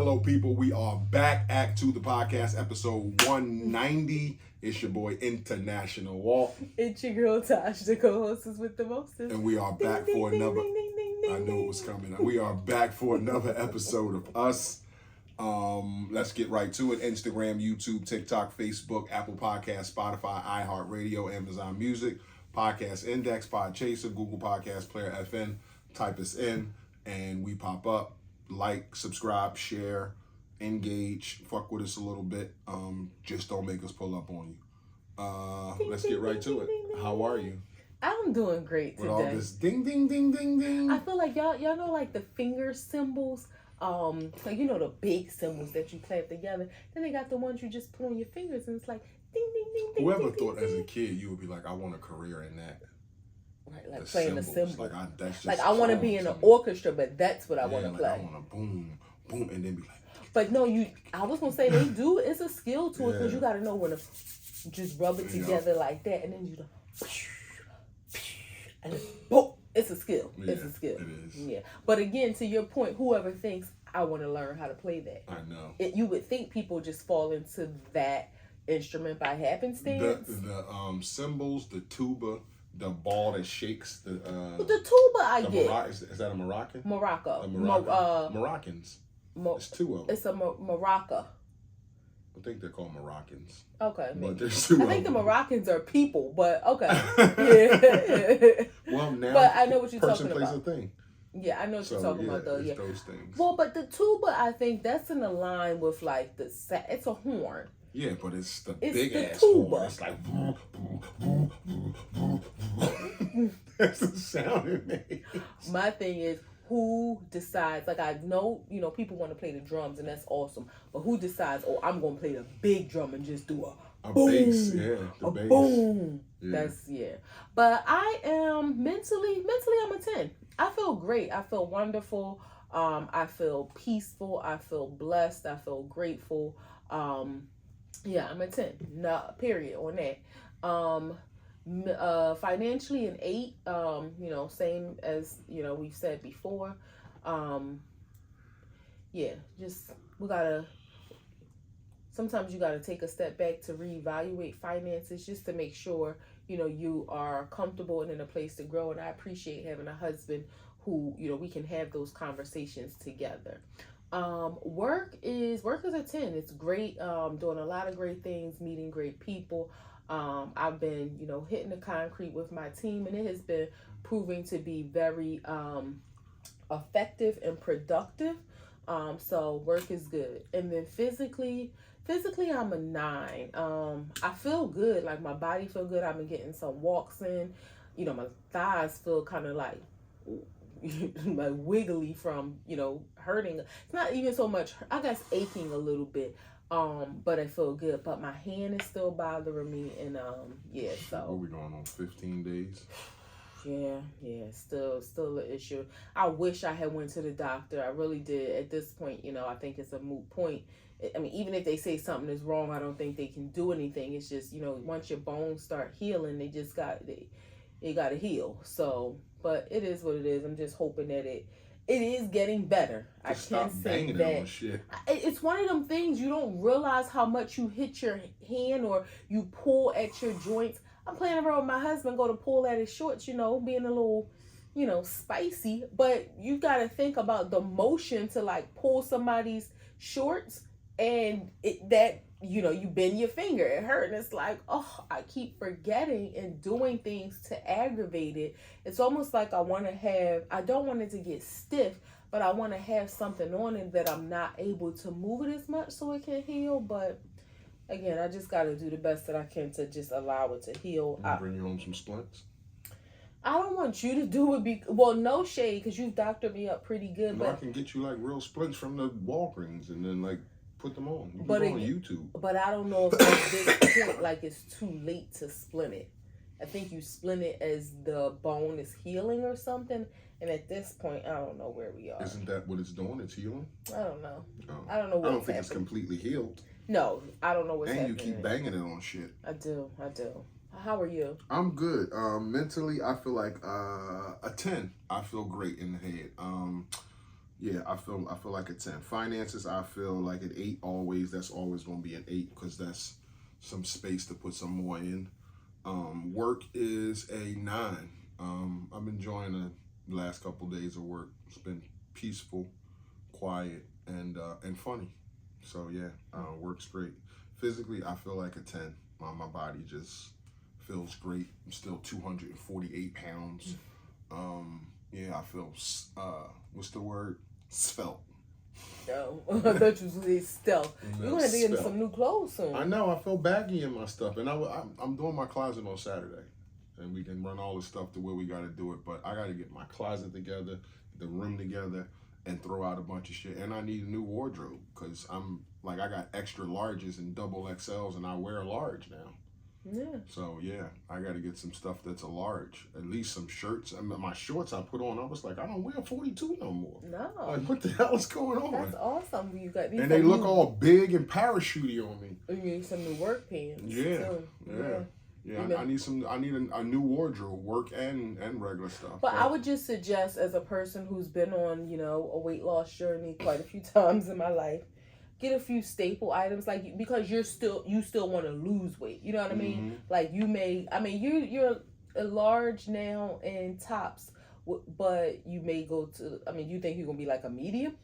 Hello, people. We are back at A2TP podcast, episode 190. It's your boy, International Walk. It's your girl, Tosh, the co-hostess with the mostest. And we are back for another... I knew it was coming. We are back for another episode of us. Let's get right to it. Instagram, YouTube, TikTok, Facebook, Apple Podcasts, Spotify, iHeartRadio, Amazon Music, Podcast Index, Podchaser, Google Podcast Player FN. Type us in, and we pop up. Like, subscribe, share, engage, fuck with us a little bit. Just don't make us pull up on you. Let's get right to it. How are you? I'm doing great today. With all this ding, ding, ding, ding, ding. I feel like y'all know like the finger symbols. Like you know the big symbols that you clap together. Then they got the ones you just put on your fingers, and it's like ding, ding, ding, ding. Whoever ding, thought ding, as a ding. kid you would be like, I want a career in that. Right, like playing the cymbal. Like that's just like I want to be in an orchestra, but that's what I want to play. I want to boom, boom, and then be like. But no, I was gonna say they do. It's a skill to it because you got to know when to just rub it together like that, and then you and then, boom. It's a skill. Yeah, it's a skill. It is. Yeah. But again, to your point, whoever thinks I want to learn how to play that, I know. You would think people just fall into that instrument by happenstance. The cymbals, the tuba. The ball that shakes the tuba I get. Is that a Moroccan? Maraca. Moroccans. There's two of them. It's a maraca. I think they're called Moroccans. Okay. But there's two I think the Moroccans are people, but okay. Yeah. Well, now but I know what you're talking person plays about. a thing. Yeah, I know what you're talking about though. Yeah, those things. Well, but the tuba, I think that's in the line with like it's a horn. Yeah, but it's the It's big the ass tuba. horn. It's like that's the sound it makes. My thing is who decides. Like I know, people want to play the drums and that's awesome. But who decides? Oh, I'm gonna play the big drum and just do a boom, bass. Yeah, the bass. Boom. Yeah. That's But I am mentally. I'm a 10. I feel great. I feel wonderful. I feel peaceful. I feel blessed. I feel grateful. Yeah, I'm a 10. No, period on that. Financially an 8. Same as we've said before. Just sometimes you gotta take a step back to reevaluate finances just to make sure you are comfortable and in a place to grow. And I appreciate having a husband who we can have those conversations together. Work is a 10. It's great. Doing a lot of great things, meeting great people. I've been, hitting the concrete with my team, and it has been proving to be very effective and productive. So work is good. And then physically I'm a 9. I feel good. Like my body feel good. I've been getting some walks in. My thighs feel kind of like like wiggly from hurting. It's not even so much, I guess, aching a little bit, but I feel good. But my hand is still bothering me, and so what are we going on 15 days? Still an issue. I wish I had went to the doctor. I really did. At this point, I think it's a moot point. I mean, even if they say something is wrong, I don't think they can do anything. It's just once your bones start healing, they got to heal. So, but it is what it is. I'm just hoping that it is getting better. Just I can't say that. Shit. It's one of them things you don't realize how much you hit your hand or you pull at your joints. I'm playing around with my husband, go to pull at his shorts, being a little, spicy. But you got to think about the motion to like pull somebody's shorts, and you bend your finger, it hurt, and it's like, oh, I keep forgetting and doing things to aggravate it. It's almost like I don't want it to get stiff, but I want to have something on it that I'm not able to move it as much so it can heal. But again, I just got to do the best that I can to just allow it to heal. I'll bring you home some splints. I don't want you to do it. No shade, because you've doctored me up pretty good. I can get you like real splints from the Walgreens and then like put them on. You can but go on YouTube. But I don't know if at this point, like, it's too late to splint it. I think you splint it as the bone is healing or something. And at this point, I don't know where we are. Isn't that what it's doing? It's healing? I don't know. Oh. I don't know what's I don't think happening. it's completely healed. No, I don't know what's happening. happening. And you keep banging it on shit. I do. How are you? I'm good. Mentally, I feel like a 10. I feel great in the head. Yeah, I feel like a 10. Finances, I feel like an 8 always. That's always going to be an 8 because that's some space to put some more in. Work is a 9. I'm enjoying the last couple days of work. It's been peaceful, quiet, and funny. So yeah, works great. Physically, I feel like a 10. My body just feels great. I'm still 248 pounds. Yeah, I feel what's the word? Svelte. No, I thought you was say stealth. You're gonna have to get Svelte. some new clothes soon. I know. I feel baggy in my stuff, and I'm doing my closet on Saturday, and we can run all the stuff to where we got to do it. But I got to get my closet together, the room together, and throw out a bunch of shit. And I need a new wardrobe because I got extra larges and double XLs, and I wear a large now. Yeah. So yeah, I got to get some stuff that's a large. At least some shirts. I mean, my shorts I put on, I was like, I don't wear 42 no more. No. Like, what the hell is going on? That's awesome. You got these. And they look all big and parachutey on me. You need some new work pants. Yeah, too. yeah. I need a new wardrobe, work and regular stuff. But I would just suggest, as a person who's been on, a weight loss journey quite a few times in my life, get a few staple items, like, because you still want to lose weight. You know what I mean? Like you're a large now in tops, but you may go to. You think you're gonna be like a medium?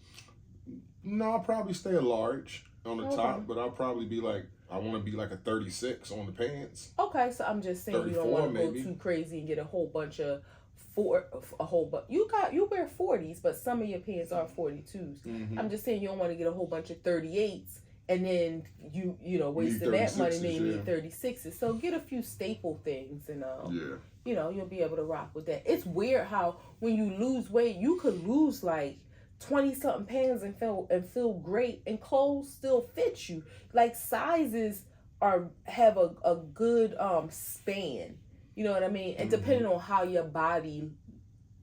No, I'll probably stay a large on the top, but I'll probably be like, I want to be like a 36 on the pants. Okay, so I'm just saying you don't want to go too crazy and get a whole bunch of you wear 40s, but some of your pants are 42s. I'm just saying you don't want to get a whole bunch of 38s and then you wasting that money, maybe need 36s. So get a few staple things and you'll be able to rock with that. It's weird how when you lose weight, you could lose like 20 something pounds and feel great, and clothes still fit you. Like sizes have a good span. You know what I mean? And depending on how your body,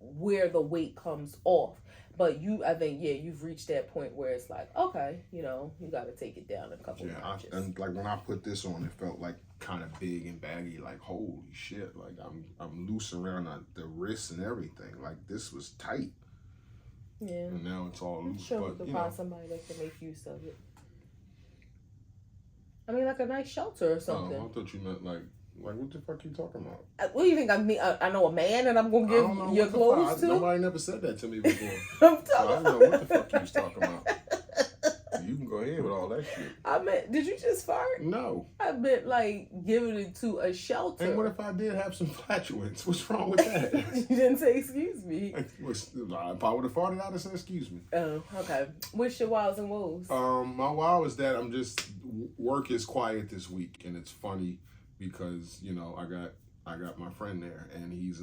where the weight comes off. But I think you've reached that point where it's like, okay, you got to take it down a couple notches. And like when I put this on, it felt like kind of big and baggy. Like, holy shit! Like I'm loose around the wrists and everything. Like this was tight. Yeah. And now it's all loose. I'm sure we can find somebody that can make use of it. Like a nice shelter or something. I thought you meant like what the fuck you talking about? What do you think? I know a man and I'm gonna give your clothes to? Nobody never said that to me before. I'm so I don't know what the fuck you was talking about. You can go ahead with all that shit. Did you just fart? No. I meant like giving it to a shelter. And what if I did have some flatulence? What's wrong with that? You didn't say excuse me. If I would have farted out and said excuse me. Oh, okay. What's your wows and woes? My wow is that work is quiet this week, and it's funny because I got my friend there, and he's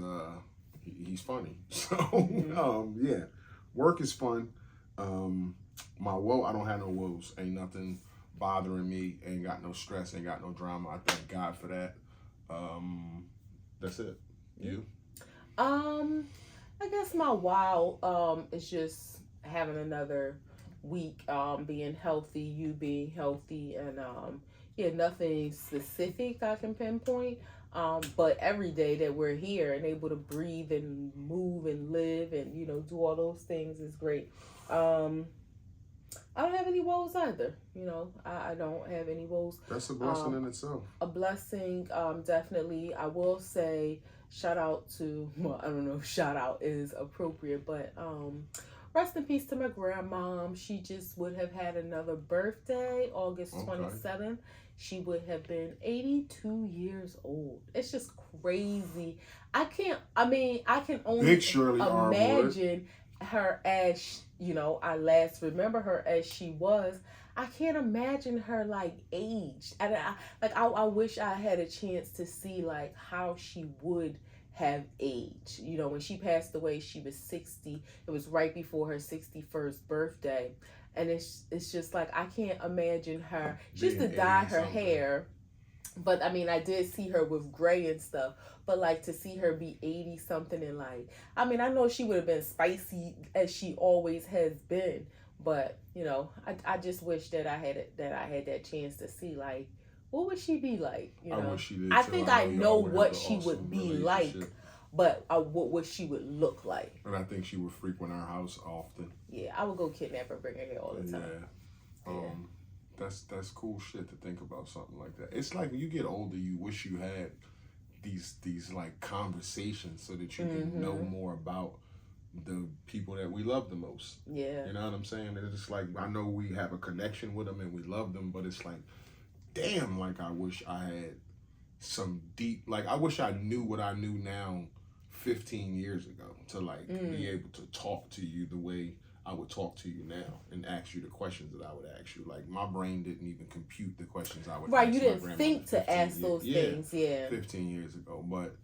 funny. So yeah, work is fun. My woe, I don't have no woes. Ain't nothing bothering me. Ain't got no stress. Ain't got no drama. I thank God for that. That's it. You? I guess my wow is just having another week, being healthy, you being healthy, and nothing specific I can pinpoint. But every day that we're here and able to breathe and move and live and do all those things is great. I don't have any woes either. I don't have any woes. That's a blessing in itself. A blessing, definitely. I will say shout out to, I don't know if shout out is appropriate, but rest in peace to my grandmom. She just would have had another birthday, August 27th. She would have been 82 years old. It's just crazy. I can only imagine her as, I last remember her as she was. I can't imagine her aged. And I wish I had a chance to see how she would have aged. When she passed away, she was 60. It was right before her 61st birthday. And it's just I can't imagine her. She used to dye her hair. But I did see her with gray and stuff. But to see her be 80 something and I know she would have been spicy as she always has been. But I just wish that I had that chance to see what would she be like. I wish she did. I think I know what she would be like. but what she would look like. And I think she would frequent our house often. Yeah, I would go kidnap her, bring her here all the time. That's cool shit to think about something like that. It's like when you get older, you wish you had these like conversations so that you can know more about the people that we love the most. Yeah. You know what I'm saying? And it's like, I know we have a connection with them and we love them, but it's like, damn, like I wish I had some deep, like I wish I knew what I knew now 15 years ago to like be able to talk to you the way I would talk to you now and ask you the questions that I would ask you. Like my brain didn't even compute the questions I would ask. Right, you didn't think to ask those things, 15 years ago. But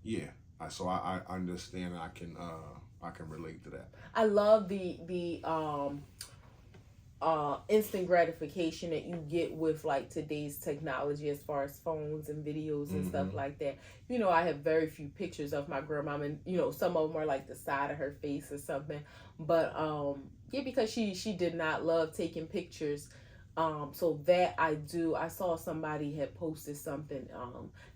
yeah, so I understand and I can relate to that. I love the instant gratification that you get with like today's technology as far as phones and videos and stuff like that. You know, I have very few pictures of my grandma, and you know, some of them are like the side of her face or something. But yeah, because she did not love taking pictures. So that I do. I saw somebody had posted something,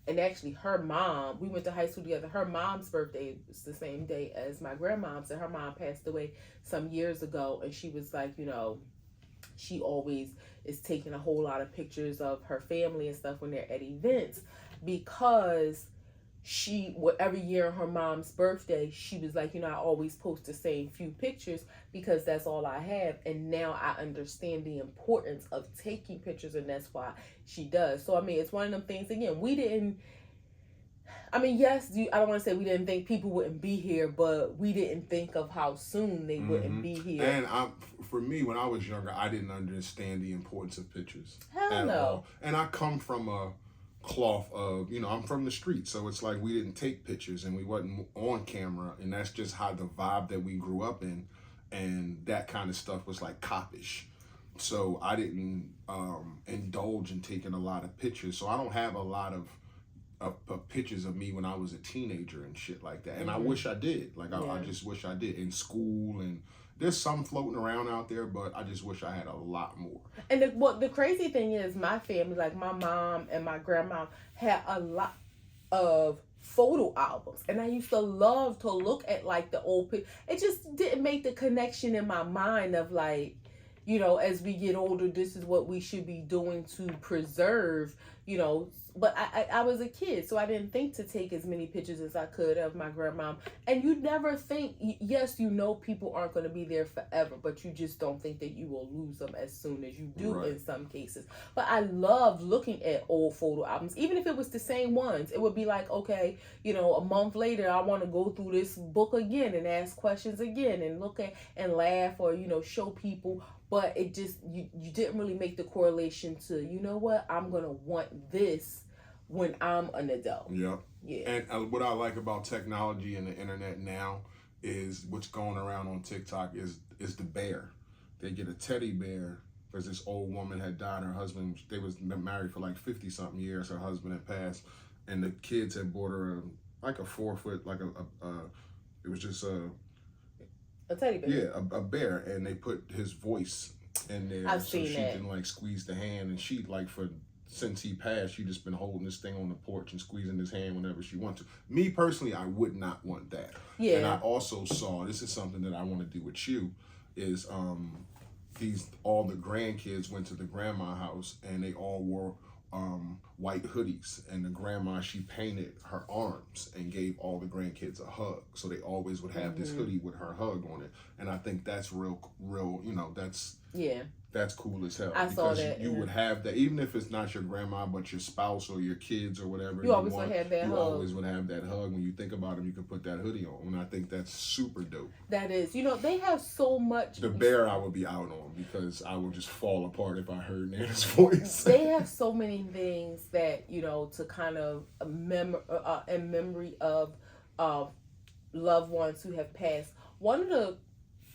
and actually her mom, we went to high school together. Her mom's birthday was the same day as my grandmom's, and her mom passed away some years ago. And she was like, you know, she always is taking a whole lot of pictures of her family and stuff when they're at events, because every year on her mom's birthday, she was like, you know, I always post the same few pictures because that's all I have. And now I understand the importance of taking pictures, and that's why she does. So, I mean, it's one of them things, again, yes, I don't want to say we didn't think people wouldn't be here, but we didn't think of how soon they wouldn't be here. And for me, when I was younger, I didn't understand the importance of pictures. Hell no. All. And I come from a cloth of, you know, I'm from the street, so it's like we didn't take pictures and we wasn't on camera, and that's just how the vibe that we grew up in, and that kind of stuff was like coppish. So I didn't indulge in taking a lot of pictures, so I don't have a lot of pictures of me when I was a teenager and shit like that. And I wish I did. Like I just wish I did, in school, and there's some floating around out there, but I just wish I had a lot more. And the crazy thing is, my family, like my mom and my grandma, had a lot of photo albums, and I used to love to look at like the old pictures. It just didn't make the connection in my mind of like, you know, as we get older, this is what we should be doing to preserve, you know. But I was a kid, so I didn't think to take as many pictures as I could of my grandma. And you never think, yes, you know people aren't going to be there forever, but you just don't think that you will lose them as soon as you do in some cases. But I love looking at old photo albums, even if it was the same ones. It would be like, okay, you know, a month later, I want to go through this book again and ask questions again and look at and laugh, or, you know, show people. But it just, you didn't really make the correlation to, you know what, I'm going to want this when I'm an adult. Yep. Yeah. And what I like about technology and the internet now is what's going around on TikTok is the bear. They get a teddy bear because this old woman had died. Her husband, they was married for like 50 something years. Her husband had passed, and the kids had bought her like a 4 foot, like it was just a teddy bear. Yeah, a bear, and they put his voice in there. I've so seen she that. can like squeeze the hand, and she like since he passed, she just been holding this thing on the porch and squeezing his hand whenever she wants to. Me personally, I would not want that. Yeah. And I also saw, this is something that I want to do with you, is all the grandkids went to the grandma house and they all wore white hoodies, and the grandma, she painted her arms and gave all the grandkids a hug, so they always would have this hoodie with her hug on it. And I think that's real, you know, that's cool as hell. I saw that. You would have that, even if it's not your grandma, but your spouse or your kids or whatever. You always would have that hug. You always would have that hug. When you think about them, you can put that hoodie on. And I think that's super dope. That is. You know, they have so much. The bear I would be out on, because I would just fall apart if I heard Nana's voice. They have so many things that, you know, to kind of in memory of loved ones who have passed. One of the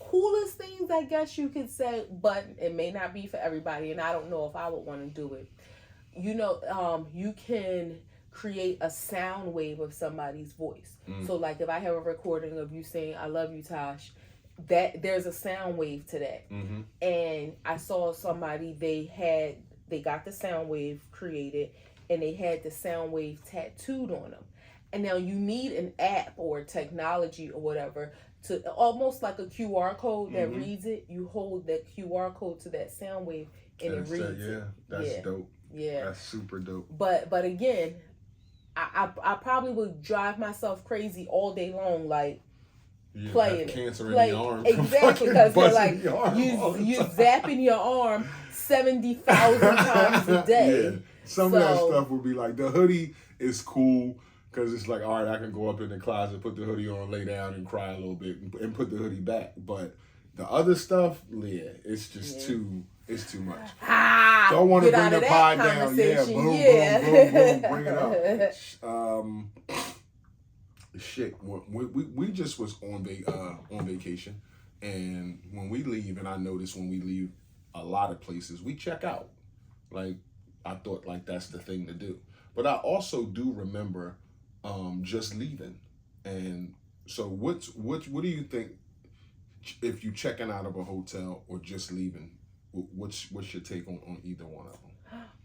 coolest things, I guess you could say, but it may not be for everybody, and I don't know if I would want to do it. You know, you can create a sound wave of somebody's voice. So like if I have a recording of you saying, I love you, Tosh, that there's a sound wave to that. And I saw somebody, they got the sound wave created, and they had the sound wave tattooed on them. and now you need an app or technology or whatever to almost like a QR code that reads it. You hold that QR code to that sound wave and it reads it. That's dope. Yeah, that's super dope. But again, I probably would drive myself crazy all day long, like playing cancer in the arm. Exactly, because they're like you zapping your arm 70,000 times a day. Yeah, some of that stuff would be like, the hoodie is cool because it's like, all right, I can go up in the closet, put the hoodie on, lay down and cry a little bit and put the hoodie back. But the other stuff, it's just it's too much. Don't want to bring the pie down. Yeah, boom, boom, bring it up. Shit, we just was on vacation, and when we leave, and I notice when we leave a lot of places, we check out. Like, I thought like that's the thing to do, but I also do remember just leaving. And so what do you think, if you checking out of a hotel or just leaving, what's your take on either one of them?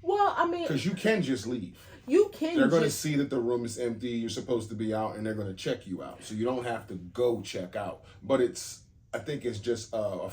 Well, I mean, because you can just leave. They're going to see that the room is empty, you're supposed to be out, and they're going to check you out. So you don't have to go check out. But I think it's just a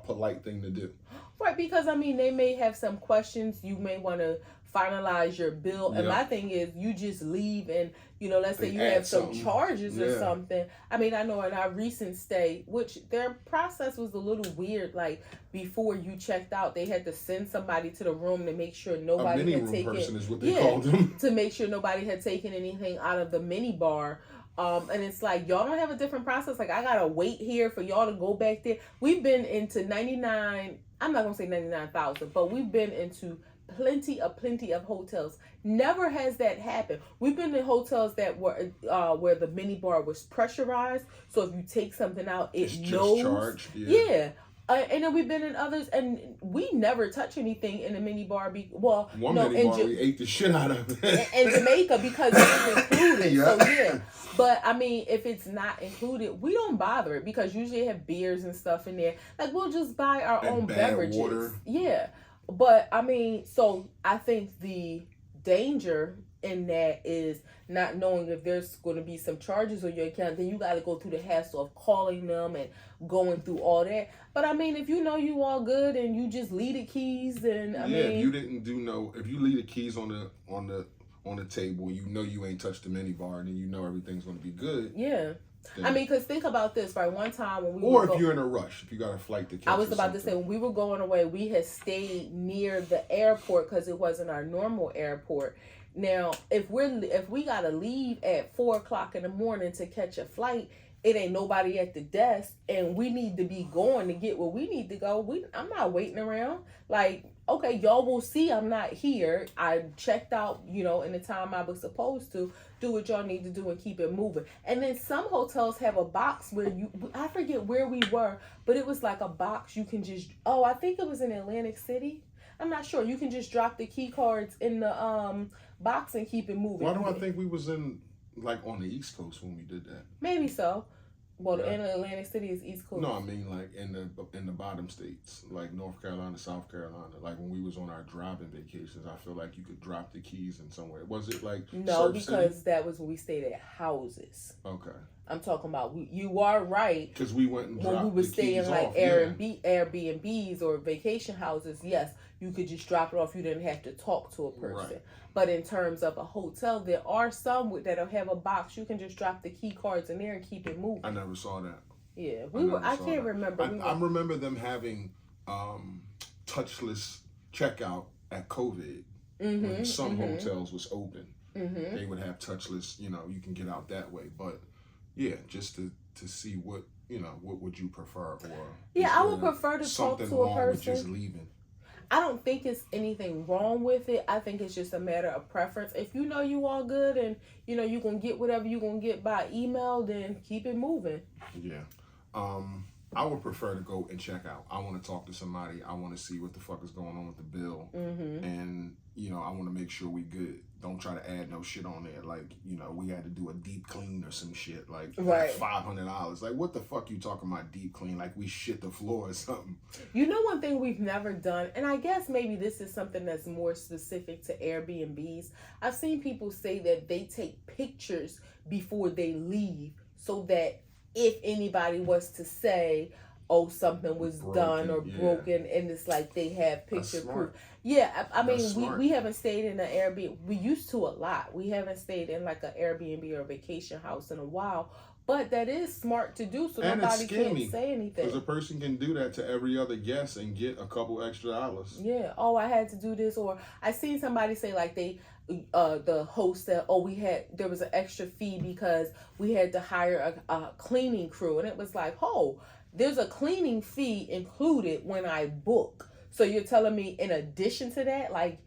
polite thing to do. Right, because I mean, they may have some questions. You may want to finalize your bill. And my thing is, you just leave and, let's say you have some charges or something. I mean, I know in our recent stay, which their process was a little weird, like before you checked out, they had to send somebody to the room to make sure nobody had taken, person is what they called them. To make sure nobody had taken anything out of the mini bar. And it's like, y'all don't have a different process. Like, I gotta wait here for y'all to go back there. We've been into 99, I'm not gonna say 99,000, but we've been into plenty of hotels. Never has that happened. We've been in hotels that were where the mini bar was pressurized, so if you take something out, it's knows. Just charged. Yeah. And then we've been in others, and we never touch anything in a mini bar. Mini bar, we ate the shit out of it. In Jamaica, because it's included. So but I mean, if it's not included, we don't bother it, because usually they have beers and stuff in there. Like, we'll just buy our own beverages. Water. Yeah. But I mean, so I think the danger in that is not knowing if there's going to be some charges on your account. Then you got to go through the hassle of calling them and going through all that. But I mean, if you know you all good and you just leave the keys, then I mean, if you didn't if you leave the keys on the table, you ain't touched the mini bar, and then everything's going to be good. Yeah. Then, I mean, because think about this, right? One time when if you're in a rush, if you got a flight to catch. I was about to say, when we were going away, we had stayed near the airport because it wasn't our normal airport. Now, if we gotta leave at 4:00 in the morning to catch a flight, it ain't nobody at the desk, and we need to be going to get where we need to go. I'm not waiting around. Like, okay, y'all will see I'm not here. I checked out, in the time I was supposed to. Do what y'all need to do and keep it moving. And then some hotels have a box where I forget where we were, but it was like a box you can just, I think it was in Atlantic City. I'm not sure. You can just drop the key cards in the box and keep it moving. Why do I think we was on the East Coast when we did that? Maybe so. Well, in Atlantic City is East Coast. No, I mean like in the bottom states, like North Carolina, South Carolina. Like when we was on our driving vacations, I feel like you could drop the keys in somewhere. Was it like no? Because that was when we stayed at houses. Okay. I'm talking about you are right. Because we went and dropped when we were the staying keys like off, Airbnbs or vacation houses. Yes, you could just drop it off. You didn't have to talk to a person. Right. But in terms of a hotel, there are some that'll have a box. You can just drop the key cards in there and keep it moving. I never saw that. Yeah, I can't remember. I remember them having touchless checkout at COVID. When some hotels was open, they would have touchless. You can get out that way. But yeah, just to see what would you prefer, or I would prefer to talk to a person. Something wrong with just leaving? I don't think it's anything wrong with it. I think it's just a matter of preference. If you know you all good and you're gonna get whatever you're gonna get by email, then keep it moving. Yeah. I would prefer to go and check out. I want to talk to somebody. I want to see what the fuck is going on with the bill. And, I want to make sure we good. Don't try to add no shit on there. Like, we had to do a deep clean or some shit. Like, right. $500. Like, what the fuck you talking about deep clean? Like, we shit the floor or something. One thing we've never done, and I guess maybe this is something that's more specific to Airbnbs. I've seen people say that they take pictures before they leave so that if anybody was to say, oh, something was done or broken, and it's like they have picture proof. Yeah, I mean, we haven't stayed in an Airbnb. We used to a lot. We haven't stayed in like an Airbnb or a vacation house in a while. But that is smart to do, so and nobody can say anything. Because a person can do that to every other guest and get a couple extra dollars. Yeah. Oh, I had to do this, or I seen somebody say like the host said, oh, there was an extra fee because we had to hire a cleaning crew, and it was like, oh, there's a cleaning fee included when I book. So you're telling me in addition to that, like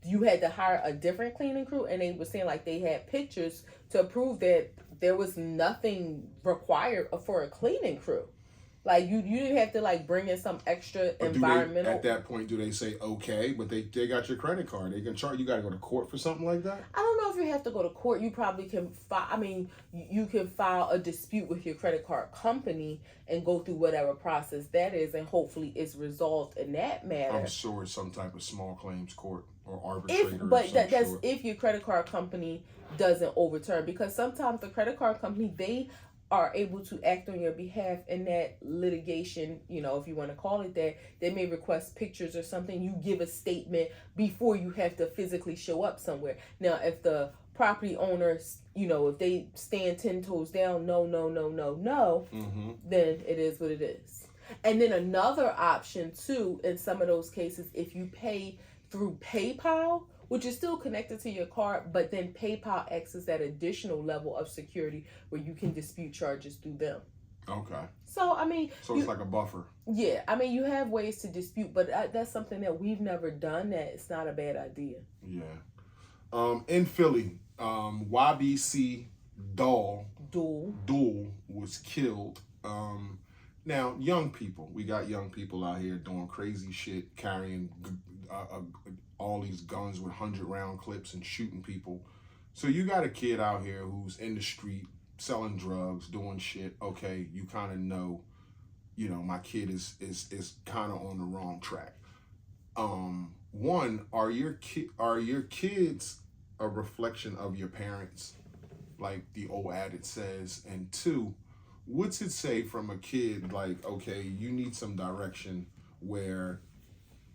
you had to hire a different cleaning crew, and they were saying like they had pictures to prove that there was nothing required for a cleaning crew. Like you didn't have to like bring in some extra environmental. At that point, do they say okay? But they got your credit card. They can charge. You got to go to court for something like that. I don't know if you have to go to court. You probably can file. I mean, you can file a dispute with your credit card company and go through whatever process that is, and hopefully it's resolved in that matter. I'm sure it's some type of small claims court or arbitrator. That's if your credit card company doesn't overturn, because sometimes the credit card company, they are able to act on your behalf in that litigation, if you want to call it that. They may request pictures or something. You give a statement before you have to physically show up somewhere. Now, if the property owners, if they stand 10 toes down, no, then it is what it is. And then another option too, in some of those cases, if you pay through PayPal, which is still connected to your card, but then PayPal acts as that additional level of security where you can dispute charges through them. Okay. So, I mean... So it's like a buffer. Yeah. I mean, you have ways to dispute, but that's something that we've never done that it's not a bad idea. Yeah. In Philly, YBC Duel was killed. Now, young people. We got young people out here doing crazy shit, carrying... all these guns with 100-round clips and shooting people. So you got a kid out here who's in the street selling drugs, doing shit. Okay, you kind of know, my kid is kind of on the wrong track. One, are your kids a reflection of your parents, like the old adage says? And two, what's it say from a kid like, okay, you need some direction where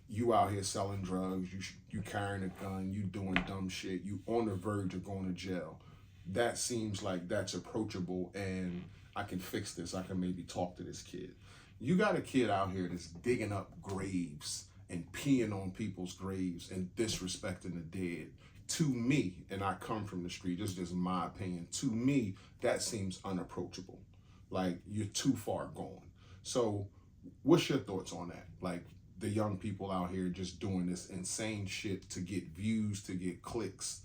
you out here selling drugs, you carrying a gun, you doing dumb shit, you on the verge of going to jail. That seems like that's approachable, and I can fix this. I can maybe talk to this kid. You got a kid out here that's digging up graves and peeing on people's graves and disrespecting the dead. To me, and I come from the street, this is just my opinion, to me, that seems unapproachable. Like, you're too far gone. So, what's your thoughts on that? Like, the young people out here just doing this insane shit to get views, to get clicks.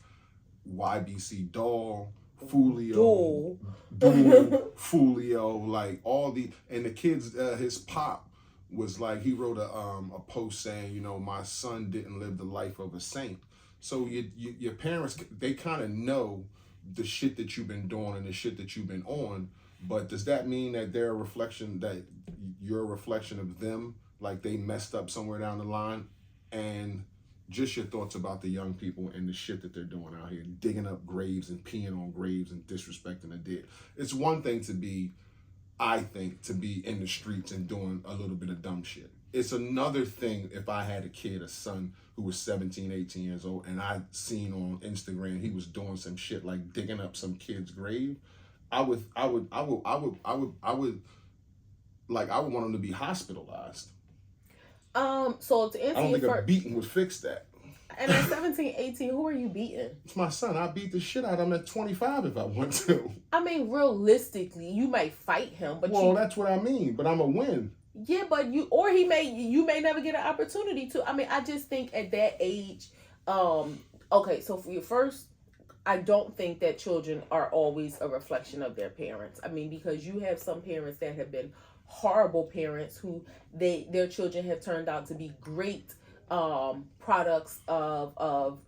YBC Doll, Fulio, Fulio, like all the, and the kids, his pop was like, he wrote a post saying, my son didn't live the life of a saint. So your parents, they kind of know the shit that you've been doing and the shit that you've been on, but does that mean that they're a reflection, that you're a reflection of them? Like they messed up somewhere down the line? And just your thoughts about the young people and the shit that they're doing out here, digging up graves and peeing on graves and disrespecting the dead. It's one thing to be, I think, to be in the streets and doing a little bit of dumb shit. It's another thing if I had a kid, a son who was 17, 18 years old, and I seen on Instagram he was doing some shit like digging up some kid's grave. I would want him to be hospitalized. So to answer, I don't think a beating would fix that. And at 17, 18, who are you beating? It's my son. I beat the shit out of him at 25 if I want to. I mean, realistically, you might fight him, but that's what I mean. But I'm a win. Yeah, but you may never get an opportunity to. I mean, I just think at that age, okay, so for your first, I don't think that children are always a reflection of their parents. I mean, because you have some parents that have been horrible parents who their children have turned out to be great products of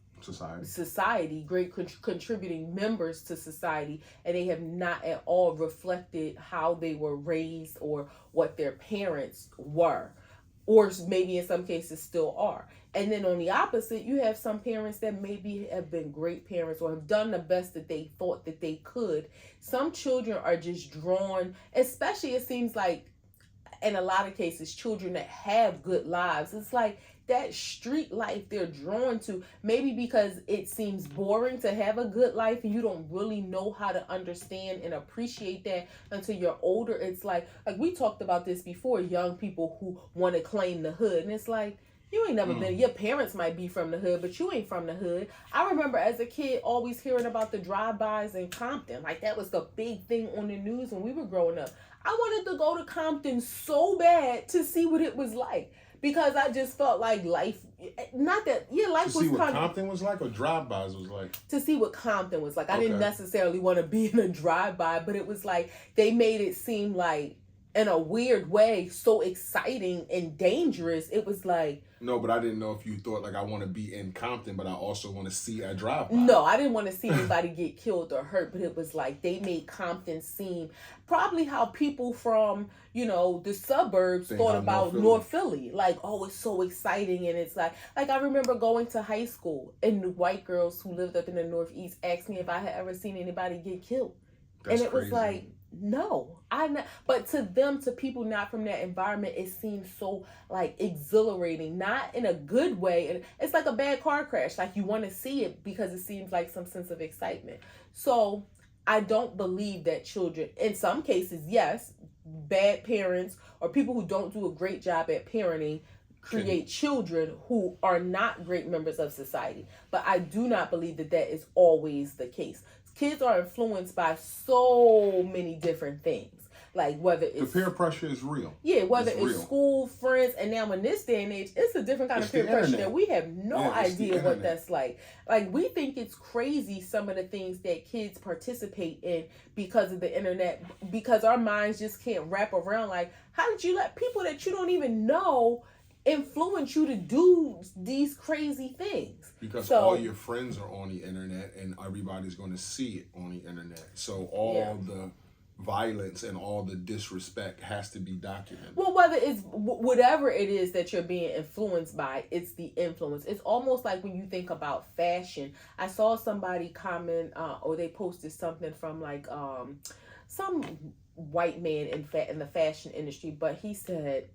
society, great contributing members to society, and they have not at all reflected how they were raised or what their parents were, or maybe in some cases still are. And then on the opposite, you have some parents that maybe have been great parents or have done the best that they thought that they could. Some children are just drawn, especially it seems like in a lot of cases, children that have good lives, it's like that street life they're drawn to, maybe because it seems boring to have a good life and you don't really know how to understand and appreciate that until you're older. It's like we talked about this before, young people who want to claim the hood, and it's like, you ain't never been, your parents might be from the hood, but you ain't from the hood. I remember as a kid always hearing about the drive-bys in Compton. Like that was the big thing on the news when we were growing up. I wanted to go to Compton so bad to see what it was like, because I just felt like life, not that, life was kind of... To see what kind of, Compton was like, or drive-bys was like? To see what Compton was like. I didn't necessarily want to be in a drive-by, but it was like, they made it seem like, in a weird way, so exciting and dangerous. It was like... No, but I didn't know if you thought, like, I want to be in Compton, but I also want to see a drive-by. No, I didn't want to see anybody get killed or hurt, but it was like they made Compton seem probably how people from, the suburbs thought about North Philly. Like, oh, it's so exciting. And it's like I remember going to high school and the white girls who lived up in the Northeast asked me if I had ever seen anybody get killed. That's and it crazy. was like, no, but to people not from that environment, it seems so like exhilarating, not in a good way. And it's like a bad car crash. Like you want to see it because it seems like some sense of excitement. So I don't believe that children, in some cases, yes, bad parents or people who don't do a great job at parenting create children who are not great members of society. But I do not believe that that is always the case. Kids are influenced by so many different things. Like whether it's... The peer pressure is real. Yeah, whether it's school, friends, and now in this day and age, it's a different kind of peer pressure that we have no idea what that's like. Like we think it's crazy some of the things that kids participate in because of the internet, because our minds just can't wrap around like, how did you let people that you don't even know influence you to do these crazy things? Because all your friends are on the internet and everybody's going to see it on the internet. So all the violence and all the disrespect has to be documented. Well, whether it's whatever it is that you're being influenced by, it's the influence. It's almost like when you think about fashion. I saw somebody comment or they posted something from like some white man in the fashion industry, but he said,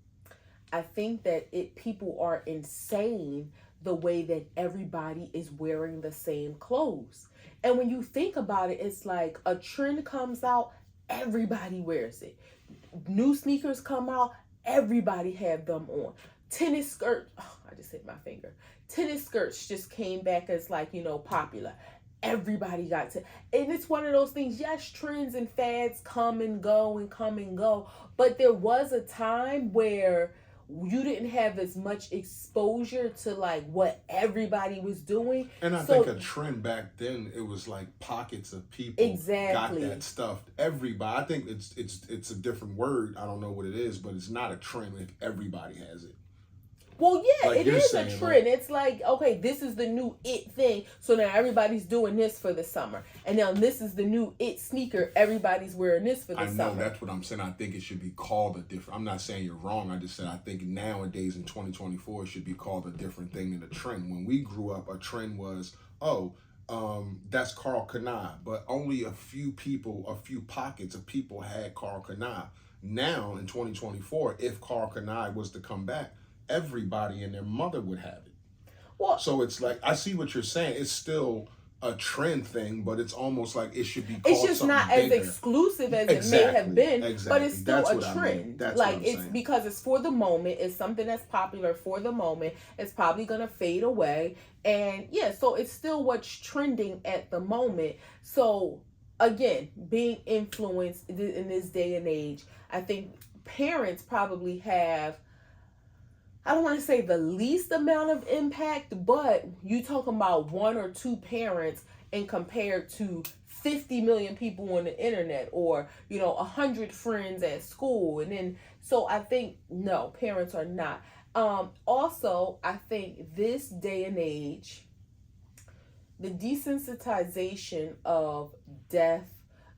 I think that people are insane the way that everybody is wearing the same clothes. And when you think about it, it's like a trend comes out, everybody wears it. New sneakers come out, everybody have them on. Tennis skirts, I just hit my finger. Tennis skirts just came back as like, popular. Everybody got to, and it's one of those things, yes, trends and fads come and go, but there was a time where you didn't have as much exposure to like what everybody was doing. And I think a trend back then, it was like pockets of people got that stuff. Everybody, I think it's a different word. I don't know what it is, but it's not a trend if everybody has it. Well, yeah, like it is a trend. It's like, okay, this is the new it thing. So now everybody's doing this for the summer. And now this is the new it sneaker. Everybody's wearing this for the summer. I know, that's what I'm saying. I think it should be called a different... I'm not saying you're wrong. I just said I think nowadays in 2024, it should be called a different thing than a trend. When we grew up, a trend was, that's Karl Kani. But only a few pockets of people had Karl Kani. Now, in 2024, if Karl Kani was to come back, everybody and their mother would have it. Well, so it's like, I see what you're saying. It's still a trend thing, but it's almost like it should be called It's just not bigger. As exclusive as it may have been, but it's still a trend. Like it's saying. Because it's for the moment. It's something that's popular for the moment. It's probably going to fade away. And so it's still what's trending at the moment. So again, being influenced in this day and age, I think parents probably have, I don't want to say the least amount of impact, but you talking about one or two parents and compared to 50 million people on the internet, or 100 friends at school. And then so I think no, parents are not. Also, I think this day and age, the desensitization of death,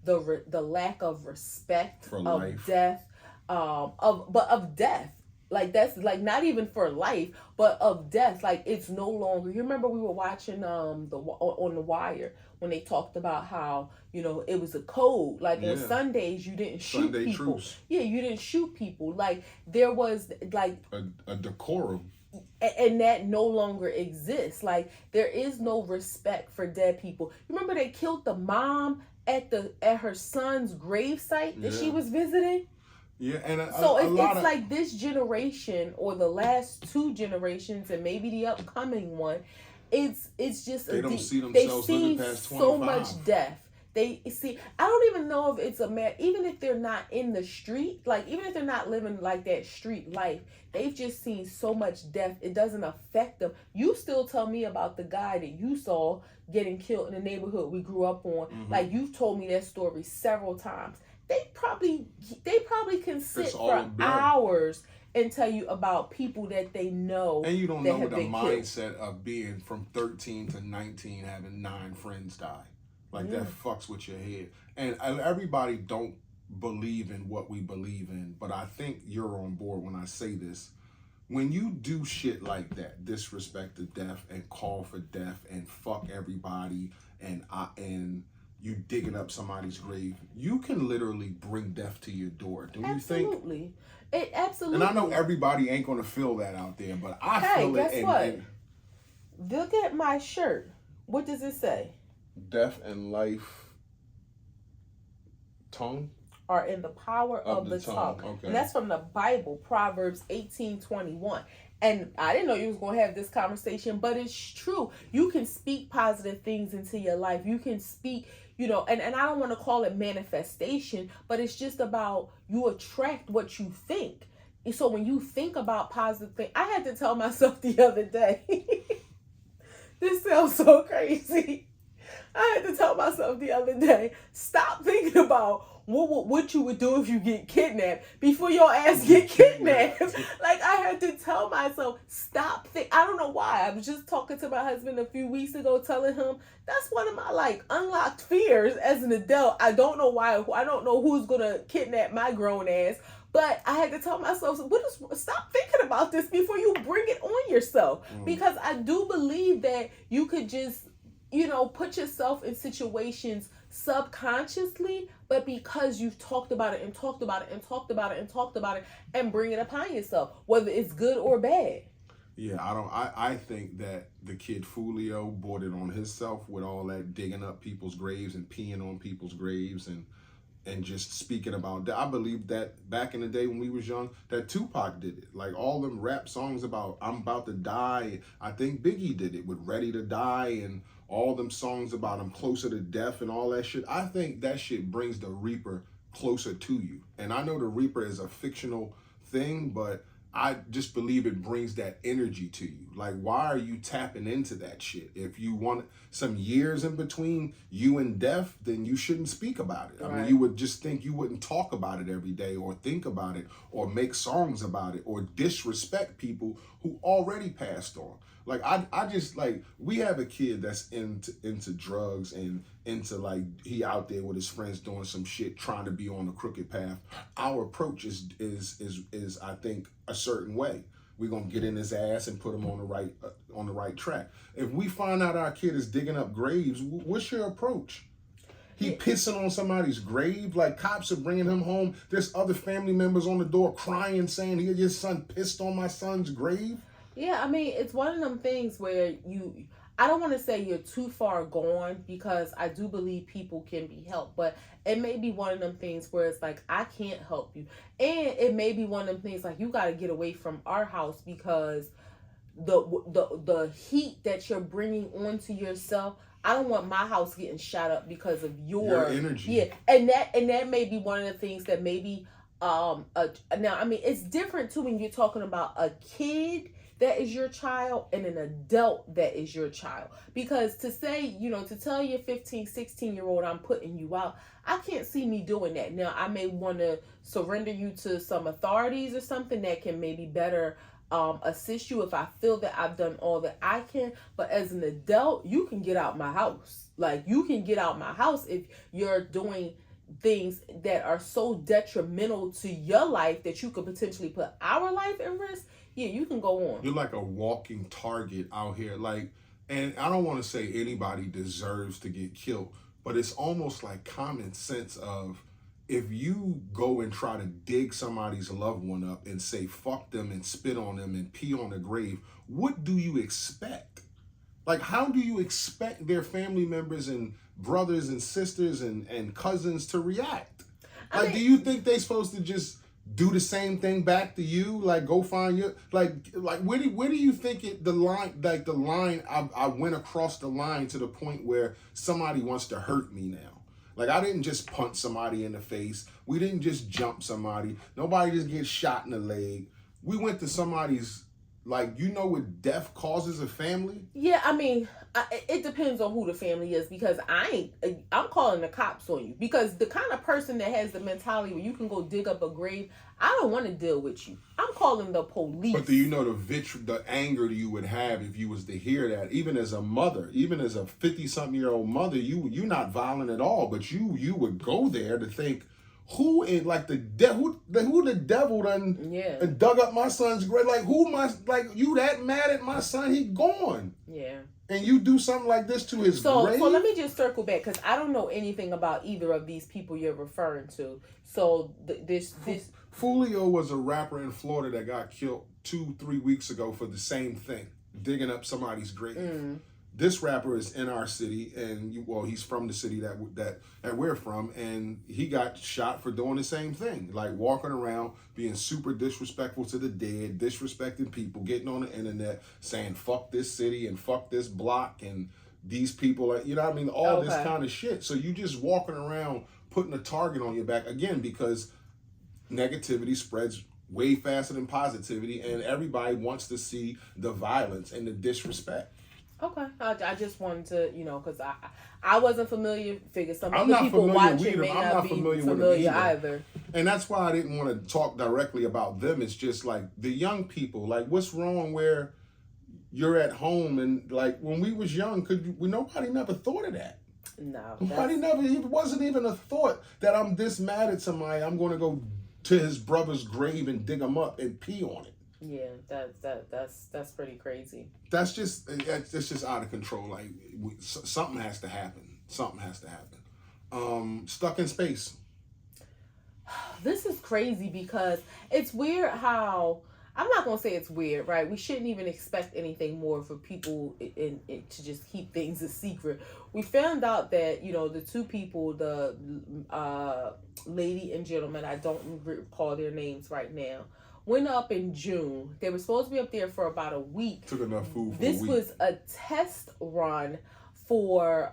the lack of respect for of life. death, of death, like that's like not even for life, but of death. Like it's no longer. You remember we were watching on the Wire when they talked about how it was a code. Like on Sundays you didn't shoot Sunday people. truce. Yeah, you didn't shoot people. Like there was like a decorum. And that no longer exists. Like there is no respect for dead people. You remember they killed the mom at her son's gravesite that she was visiting? Yeah, and it's like this generation or the last two generations and maybe the upcoming one, it's just they don't see themselves living past 25. So much death. They see. I don't even know if it's even if they're not in the street, like even if they're not living like that street life, they've just seen so much death. It doesn't affect them. You still tell me about the guy that you saw getting killed in the neighborhood we grew up on. Mm-hmm. Like you've told me that story several times. They probably can sit for hours and tell you about people that they know. And you don't know the mindset of being from 13 to 19 having 9 friends die. Like that fucks with your head. And everybody don't believe in what we believe in, but I think you're on board when I say this. When you do shit like that, disrespect to death and call for death and fuck everybody and you digging up somebody's grave, you can literally bring death to your door. Don't you think? Absolutely. Absolutely. And I know everybody ain't gonna feel that out there, but I feel it. Guess what? Look at my shirt. What does it say? Death and life tongue are in the power of the tongue. Okay. And that's from the Bible, Proverbs 18:21. And I didn't know you was going to have this conversation, but it's true. You can speak positive things into your life. You can speak, and I don't want to call it manifestation, but it's just about you attract what you think. So when you think about positive things, I had to tell myself the other day, this sounds so crazy. I had to tell myself the other day, stop thinking about what you would do if you get kidnapped before your ass get kidnapped. Like I had to tell myself, stop I don't know why. I was just talking to my husband a few weeks ago, telling him that's one of my unlocked fears as an adult. I don't know why. I don't know who's gonna kidnap my grown ass. But I had to tell myself, stop thinking about this before you bring it on yourself. Because I do believe that you could just put yourself in situations subconsciously, but because you've talked about it and talked about it and talked about it and talked about it and bring it upon yourself, whether it's good or bad. Yeah, I think that the kid Fulio brought it on himself with all that digging up people's graves and peeing on people's graves and just speaking about that. I believe that back in the day when we was young, that Tupac did it. Like all them rap songs about I'm about to die. I think Biggie did it with Ready to Die and all them songs about I'm closer to death and all that shit. I think that shit brings the Reaper closer to you. And I know the Reaper is a fictional thing, but I just believe it brings that energy to you. Like, why are you tapping into that shit? If you want some years in between you and death, then you shouldn't speak about it. I mean, you would just think you wouldn't talk about it every day or think about it or make songs about it or disrespect people who already passed on. Like, I just, we have a kid that's into drugs and into, he out there with his friends doing some shit, trying to be on the crooked path. Our approach is I think, a certain way. We're going to get in his ass and put him on the right track. If we find out our kid is digging up graves, what's your approach? He pissing on somebody's grave, cops are bringing him home. There's other family members on the door crying, saying, your son pissed on my son's grave. Yeah, I mean, it's one of them things where I don't want to say you're too far gone, because I do believe people can be helped, but it may be one of them things where it's I can't help you. And it may be one of them things you got to get away from our house because the heat that you're bringing onto yourself, I don't want my house getting shot up because of your energy. Yeah, and that may be one of the things that maybe now I mean it's different too when you're talking about a kid that is your child and an adult that is your child, because to say, to tell your 15, 16-year-old I'm putting you out, I can't see me doing that. Now I may want to surrender you to some authorities or something that can maybe better assist you if I feel that I've done all that I can. But as an adult, you can get out my house. Like, you can get out my house if you're doing things that are so detrimental to your life that you could potentially put our life in risk. Yeah, you can go on. You're like a walking target out here. Like, and I don't want to say anybody deserves to get killed, but it's almost like common sense of, if you go and try to dig somebody's loved one up and say fuck them and spit on them and pee on the grave, what do you expect? Like, how do you expect their family members and brothers and sisters and cousins to react? Like, do you think they supposed to just do the same thing back to you? Like, go find your, like where do you think I went across the line to the point where somebody wants to hurt me now? Like, I didn't just punch somebody in the face. We didn't just jump somebody. Nobody just gets shot in the leg. We went to somebody's, like, what death causes a family? Yeah, I mean, it depends on who the family is, because I'm calling the cops on you, because the kind of person that has the mentality where you can go dig up a grave, I don't want to deal with you. I'm calling the police. But do you know the anger you would have if you was to hear that? Even as a mother, even as a 50-something-year-old mother, you're not violent at all, but you would go there to think, who in, like, who the devil done dug up my son's grave? Like, you that mad at my son? He gone. Yeah. And you do something like this to his grave? So let me just circle back, because I don't know anything about either of these people you're referring to. So this Fulio was a rapper in Florida that got killed 2-3 weeks ago for the same thing, digging up somebody's grave. This rapper is in our city, and he's from the city that we're from, and he got shot for doing the same thing, like walking around being super disrespectful to the dead, disrespecting people, getting on the internet saying fuck this city and fuck this block and these people, all this kind of shit. So you just walking around putting a target on your back, again, because negativity spreads way faster than positivity, and everybody wants to see the violence and the disrespect. Okay, I just wanted to, because I wasn't familiar. Figure some other people watching may not be familiar either. And that's why I didn't want to talk directly about them. It's just like the young people. Like, what's wrong where you're at home and, like, when we was young, nobody never thought of that. No, it wasn't even a thought that I'm this mad at somebody, I'm going to go to his brother's grave and dig him up and pee on it. Yeah, that's pretty crazy. That's just out of control. Like, something has to happen. Something has to happen. Stuck in space. This is crazy, because it's weird how, I'm not gonna say it's weird, right? We shouldn't even expect anything more for people to just keep things a secret. We found out that the two people, the lady and gentleman, I don't recall their names right now, went up in June. They were supposed to be up there for about a week. Took enough food for a week. This was a test run for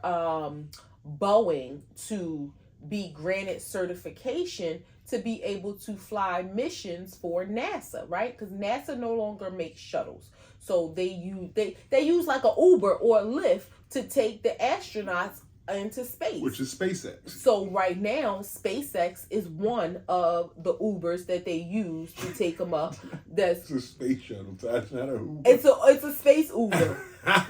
Boeing to be granted certification to be able to fly missions for NASA, right? Because NASA no longer makes shuttles. So they use like an Uber or a Lyft to take the astronauts into space, which is SpaceX. So right now, SpaceX is one of the Ubers that they use to take them up. It's a space shuttle. That's not an Uber. It's a space Uber.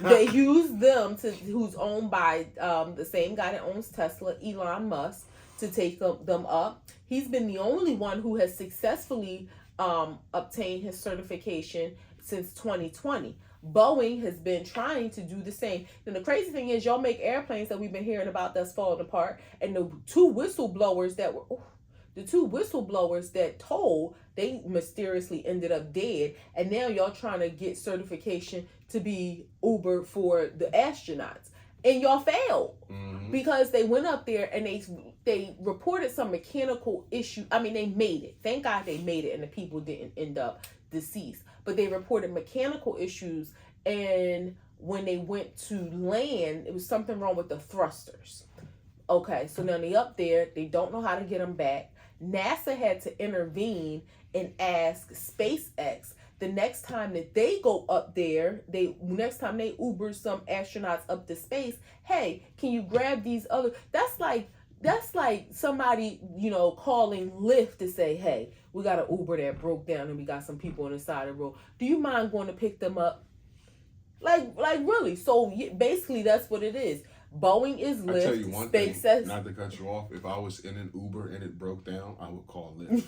They use them who's owned by the same guy that owns Tesla, Elon Musk, to take them up. He's been the only one who has successfully obtained his certification since 2020. Boeing has been trying to do the same. And the crazy thing is, y'all make airplanes that we've been hearing about that's falling apart. And the two whistleblowers that told, they mysteriously ended up dead. And now y'all trying to get certification to be Uber for the astronauts. And y'all failed because they went up there and they reported some mechanical issue. I mean, they made it. Thank God they made it, and the people didn't end up deceased. But they reported mechanical issues, and when they went to land, it was something wrong with the thrusters. Okay, so now they up there, they don't know how to get them back. NASA had to intervene and ask SpaceX the next time that they go up there, next time they Uber some astronauts up to space, hey, can you grab these other? That's like somebody, calling Lyft to say, hey, we got an Uber that broke down and we got some people on the side of the road. Do you mind going to pick them up? Like really? So basically, that's what it is. Boeing is Lyft. I tell you one SpaceX. thing, not to cut you off. If I was in an Uber and it broke down, I would call Lyft.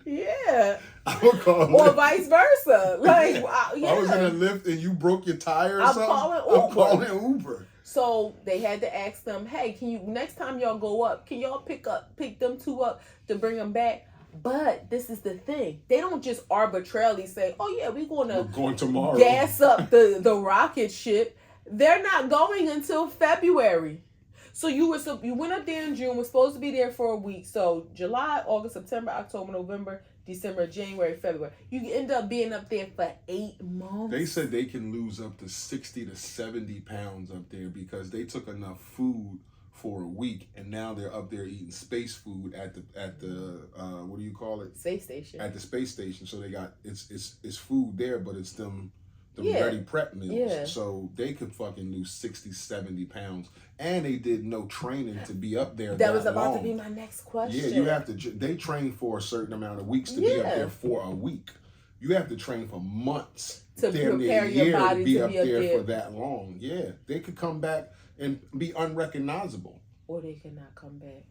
Yeah. I would call Or Lyft. vice versa. Like, I was in a Lyft and you broke your tire or something. I'm calling Uber. So they had to ask them, hey, can you, next time y'all go up, can y'all pick them two up to bring them back? But this is the thing. They don't just arbitrarily say, oh yeah, we're going tomorrow. Gas up the rocket ship. They're not going until February. So you went up there in June, was supposed to be there for a week. So July, August, September, October, November, December, January, February. You end up being up there for 8 months. They said they can lose up to 60 to 70 pounds up there because they took enough food for a week, and now they're up there eating space food at the what do you call it? Space station. At the space station. So they got it's food there, but it's them ready prep meals. Yeah. So they could fucking lose 60, 70 pounds. And they did no training to be up there. That was about long. to be my next question. Yeah, you have to. They train for a certain amount of weeks to be up there for a week. You have to train for months to prepare your body to be up there for that long. Yeah, they could come back and be unrecognizable. Or they cannot come back.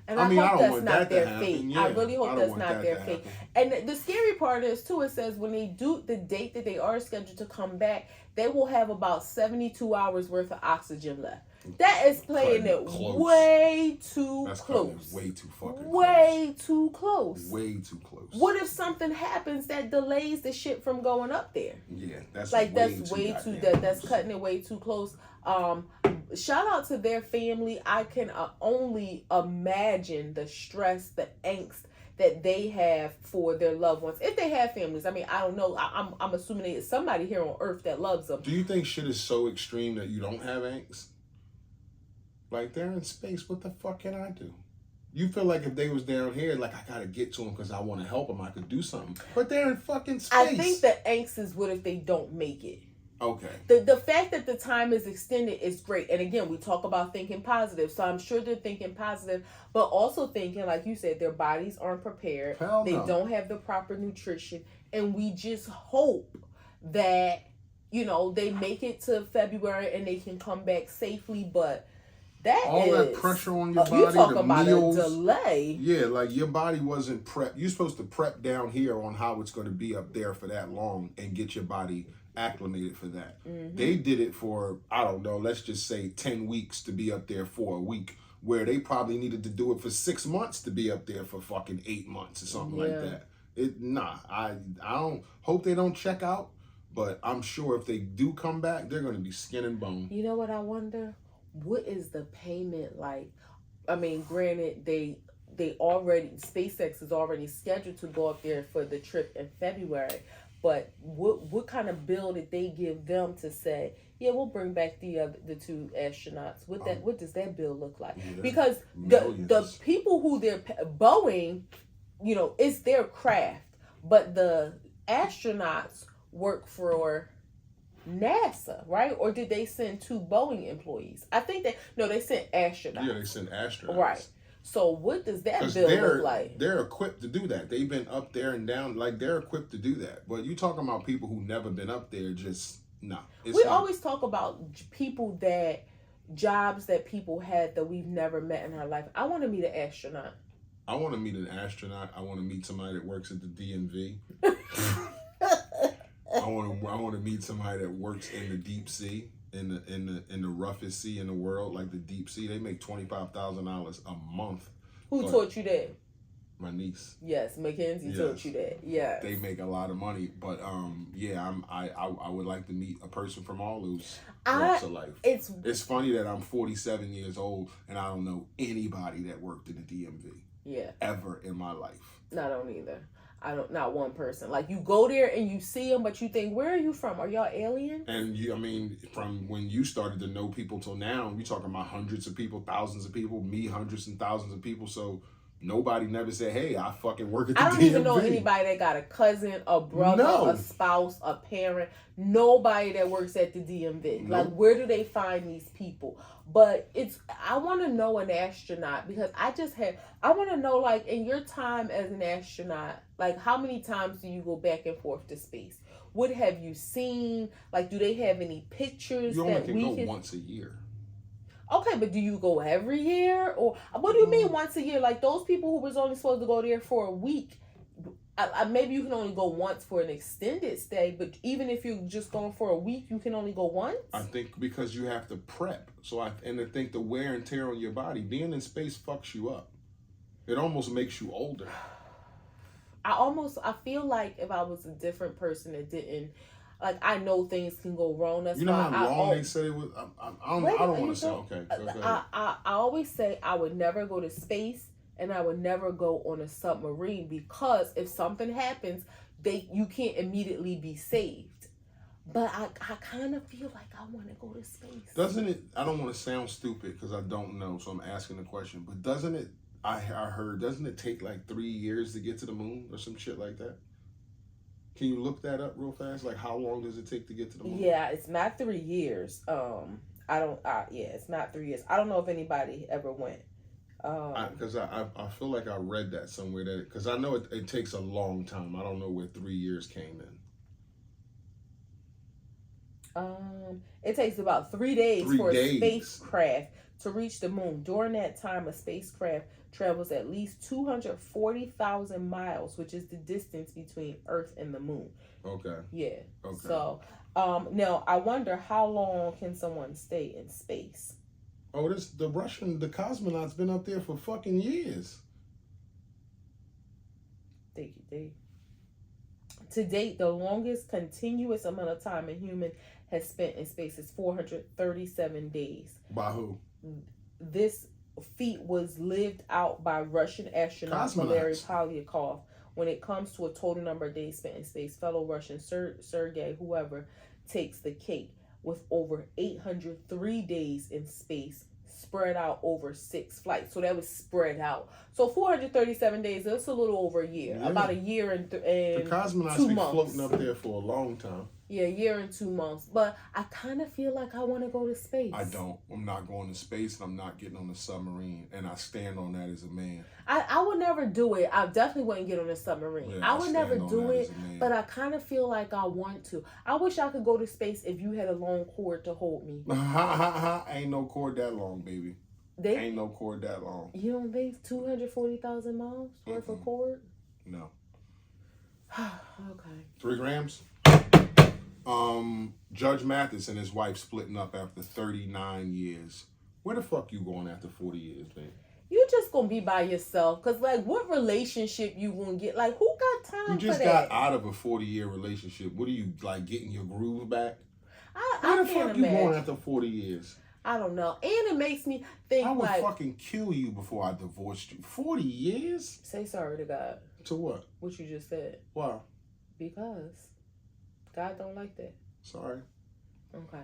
And I I don't hope that's want not that their to fate. happen. Yeah, I really hope that's want not that their to fate. happen. And the scary part is, too, it says when they do the date that they are scheduled to come back, they will have about 72 hours worth of oxygen left. That is playing it way too close. Way too fucking way too close. Way too close. What if something happens that delays the ship from going up there? Yeah, that's way too that's cutting it way too close. Shout out to their family. I can only imagine the stress, the angst that they have for their loved ones, if they have families. I mean, I don't know. I'm assuming there's somebody here on Earth that loves them. Do you think shit is so extreme that you don't have angst? Like, they're in space. What the fuck can I do? You feel like if they was down here, like, I gotta get to them because I want to help them, I could do something. But they're in fucking space. I think the angst is what if they don't make it. Okay. The fact that the time is extended is great. And again, we talk about thinking positive. So I'm sure they're thinking positive, but also thinking, like you said, their bodies aren't prepared. Hell they no. don't have the proper nutrition. And we just hope that, they make it to February and they can come back safely. But that pressure on your body, you talking about meals, a delay. Yeah, like your body wasn't prepped. You're supposed to prep down here on how it's going to be up there for that long and get your body acclimated for that. Mm-hmm. They did it for, I don't know, let's just say 10 weeks to be up there for a week, where they probably needed to do it for 6 months to be up there for fucking 8 months or something like that. I don't hope they don't check out, but I'm sure if they do come back, they're going to be skin and bone. You know what I wonder? What is the payment like? I mean, granted, they already, SpaceX is already scheduled to go up there for the trip in February. But what kind of bill did they give them to say, yeah, we'll bring back the two astronauts? What does that bill look like? Yeah, because the people who they're Boeing, it's their craft, but the astronauts work for NASA, right? Or did they send 2 Boeing employees? I think they sent astronauts. Yeah, they sent astronauts. Right. So what does that bill look like? They're equipped to do that. They've been up there and down. Like, they're equipped to do that. But you talking about people who never been up there, just, nah. We always talk about jobs that people had that we've never met in our life. I want to meet an astronaut. I want to meet an astronaut. I want to meet somebody that works at the DMV. I want to meet somebody that works in the deep sea, in the roughest sea in the world, like the deep sea. They make $25,000 a month. Who taught you that? My niece. Yes, Mackenzie taught you that. Yeah. They make a lot of money, but I would like to meet a person from all those walks of life. It's funny that I'm 47 years old and I don't know anybody that worked in the DMV. Yeah. Ever in my life. I don't either. Not one person. Like, you go there and you see them, but you think, where are you from? Are y'all aliens? And I mean, from when you started to know people till now, we talking about hundreds of people, thousands of people, me, hundreds and thousands of people. So nobody never said, hey, I fucking work at the DMV. I don't even know anybody that got a cousin, a brother, a spouse, a parent, nobody that works at the DMV. Nope. Like, where do they find these people? But I want to know an astronaut, because I want to know, like, in your time as an astronaut, like, how many times do you go back and forth to space? What have you seen? Like, do they have any pictures? You only can go once a year. Okay, but do you go every year? Or what do you mean once a year? Like, those people who was only supposed to go there for a week, maybe you can only go once for an extended stay, but even if you're just going for a week, you can only go once? I think because you have to prep. I think the wear and tear on your body, being in space fucks you up. It almost makes you older. I feel like if I was a different person that didn't, like, I know things can go wrong. That's you know how long they said it was? I don't want to say, okay. I always say I would never go to space, and I would never go on a submarine, because if something happens, you can't immediately be saved. But I kind of feel like I want to go to space. Doesn't it? I don't want to sound stupid because I don't know, so I'm asking the question. But doesn't it? I heard, doesn't it take like 3 years to get to the moon or some shit like that? Can you look that up real fast? Like, how long does it take to get to the moon? Yeah, it's not 3 years. It's not 3 years. I don't know if anybody ever went. Because I feel like I read that somewhere, because I know it takes a long time. I don't know where 3 years came in. It takes about 3 days for a spacecraft to reach the moon. During that time, a spacecraft travels at least 240,000 miles, which is the distance between Earth and the moon. Okay. Yeah. Okay. So, now I wonder, how long can someone stay in space? Oh, the cosmonaut's been up there for fucking years. Thank you, Dave. To date, the longest continuous amount of time a human has spent in space is 437 days. By who? This feat was lived out by Russian astronaut Valery Polyakov. When it comes to a total number of days spent in space, fellow Russian Sergei, whoever, takes the cake with over 803 days in space, spread out over 6 flights. So that was spread out. So 437 days, that's a little over a year. Yeah. About a year and 2 months. The cosmonauts be floating up there for a long time. Yeah, a year and 2 months. But I kind of feel like I want to go to space. I don't. I'm not going to space, and I'm not getting on a submarine. And I stand on that as a man. I would never do it. I definitely wouldn't get on a submarine. Yeah, I would never do it, but I kind of feel like I want to. I wish I could go to space if you had a long cord to hold me. Ain't no cord that long, baby. Ain't no cord that long. You don't think 240,000 miles worth of cord? No. Okay. 3 grams? Judge Mathis and his wife splitting up after 39 years. Where the fuck you going after 40 years, babe? You just gonna be by yourself, cause like, what relationship you gonna get? Like, who got time for that? You just got out of a 40-year relationship. What are you, like, getting your groove back? Where the fuck you going after 40 years? I don't know, and it makes me think, I would fucking kill you before I divorced you. 40 years? Say sorry to God. To what? What you just said. Why? Because God don't like that. Sorry. Okay.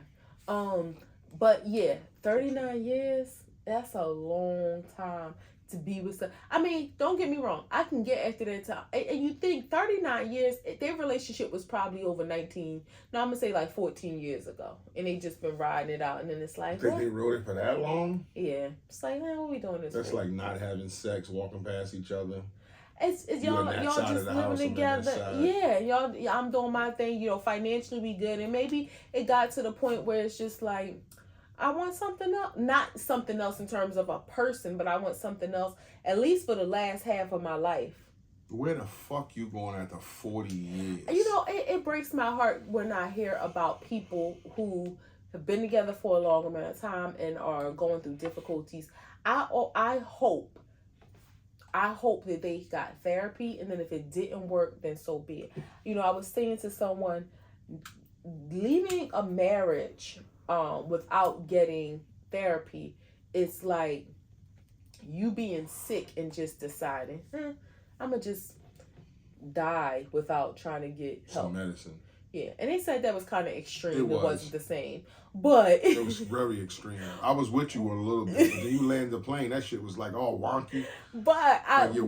But yeah, 39 years, that's a long time to be with some. I mean, don't get me wrong. I can get after that time. And you think 39 years, their relationship was probably over 19. No, I'm going to say like 14 years ago. And they just been riding it out. And then it's like, they wrote it for that long? Yeah. It's like, man, what are we doing this That's for? like not having sex, walking past each other. It's y'all just living together. Yeah, y'all. I'm doing my thing. You know, financially we good, and maybe it got to the point where it's just like, I want something else. Not something else in terms of a person, but I want something else, at least for the last half of my life. Where the fuck you going after 40 years? You know, it breaks my heart when I hear about people who have been together for a long amount of time and are going through difficulties. I hope that they got therapy, and then if it didn't work, then so be it. You know, I was saying to someone, leaving a marriage without getting therapy, it's like you being sick and just deciding, I'm going to just die without trying to get help. Some medicine. Yeah, and they said that was kind of extreme. It was. wasn't the same, but it was very extreme. I was with you a little bit, but then you landed the plane. That shit was like all wonky. But I just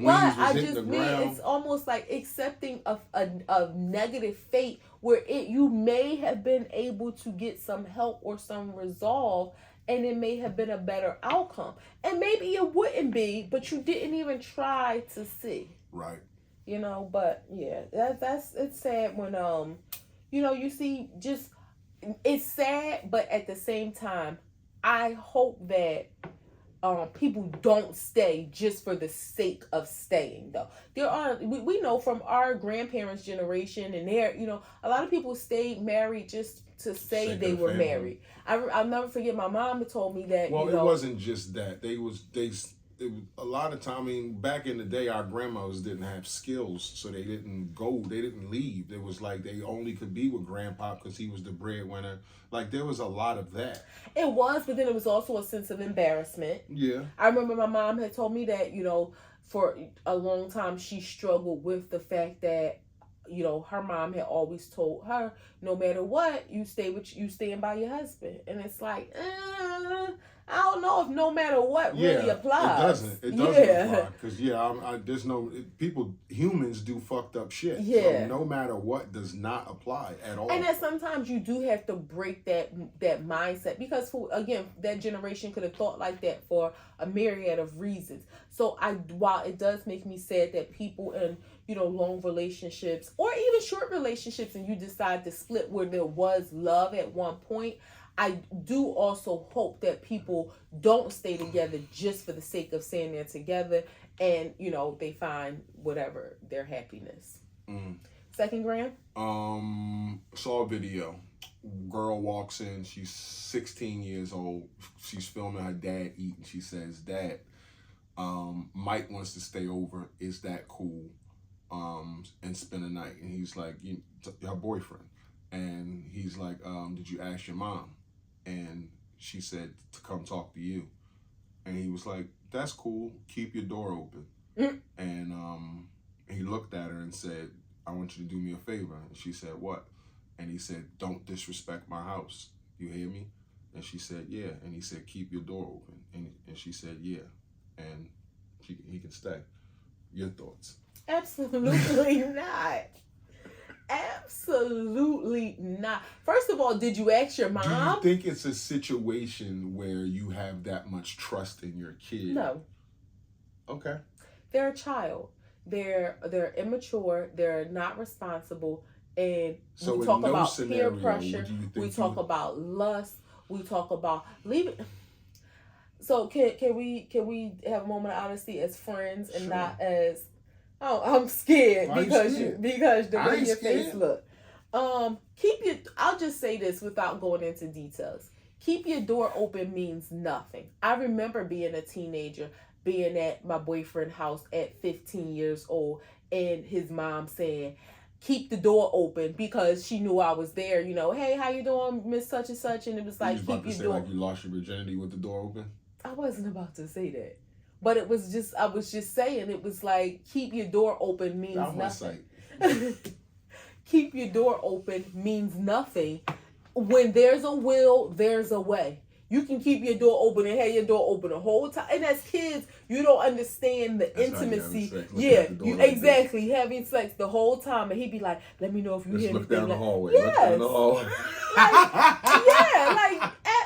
mean ground. It's almost like accepting a negative fate where you may have been able to get some help or some resolve, and it may have been a better outcome, and maybe it wouldn't be, but you didn't even try to see. Right. You know, but yeah, it's sad when you see just, it's sad, but at the same time, I hope that people don't stay just for the sake of staying, though. We know from our grandparents' generation, and a lot of people stayed married just to say they were married. I'll never forget, my mom told me that. Well, it wasn't just that. A lot of time, I mean, back in the day, our grandmas didn't have skills, so they didn't leave. It was like they only could be with grandpa because he was the breadwinner. Like, there was a lot of that. It was, but then it was also a sense of embarrassment. Yeah. I remember my mom had told me that, for a long time she struggled with the fact that, her mom had always told her, no matter what, you stand by your husband. And it's like, I don't know if no matter what really applies. It doesn't apply. Because, there's humans do fucked up shit. Yeah. So no matter what does not apply at all. And that sometimes you do have to break that mindset, because that generation could have thought like that for a myriad of reasons. So while it does make me sad that people in, long relationships or even short relationships, and you decide to split where there was love at one point, I do also hope that people don't stay together just for the sake of saying they're together, and they find whatever their happiness. Second, Graham? Saw a video. Girl walks in. She's 16 years old. She's filming her dad eat, and she says, "Dad, Mike wants to stay over. Is that cool? And spend the night." And he's like, her boyfriend. And he's like, "Did you ask your mom?" And she said to come talk to you. And he was like, "That's cool. Keep your door open." And he looked at her and said, "I want you to do me a favor." And she said, "What?" And he said, "Don't disrespect my house. You hear me?" And she said, "Yeah." And he said, "Keep your door open." And she said, "Yeah." And he can stay. Your thoughts? Absolutely not. Absolutely not. First of all, did you ask your mom? Do you think it's a situation where you have that much trust in your kid? No. Okay. They're a child. They're immature. They're not responsible. And so we talk about scenario, peer pressure. We talk about lust. We talk about leaving. So can we have a moment of honesty as friends and not as, oh, I'm scared because the way your face look. I'll just say this without going into details. Keep your door open means nothing. I remember being a teenager, being at my boyfriend's house at 15 years old, and his mom saying, "Keep the door open," because she knew I was there. "Hey, how you doing, Miss Such and Such?" And it was like, "Keep your door." Like you lost your virginity with the door open? I wasn't about to say that, but I was just saying, it was like, keep your door open means nothing. Keep your door open means nothing. When there's a will, there's a way. You can keep your door open and have your door open the whole time. And as kids, you don't understand the intimacy. Exactly. Having sex the whole time. And he'd be like, "Let me know if you hear anything." Look down the hallway. Yes. Look down the hallway.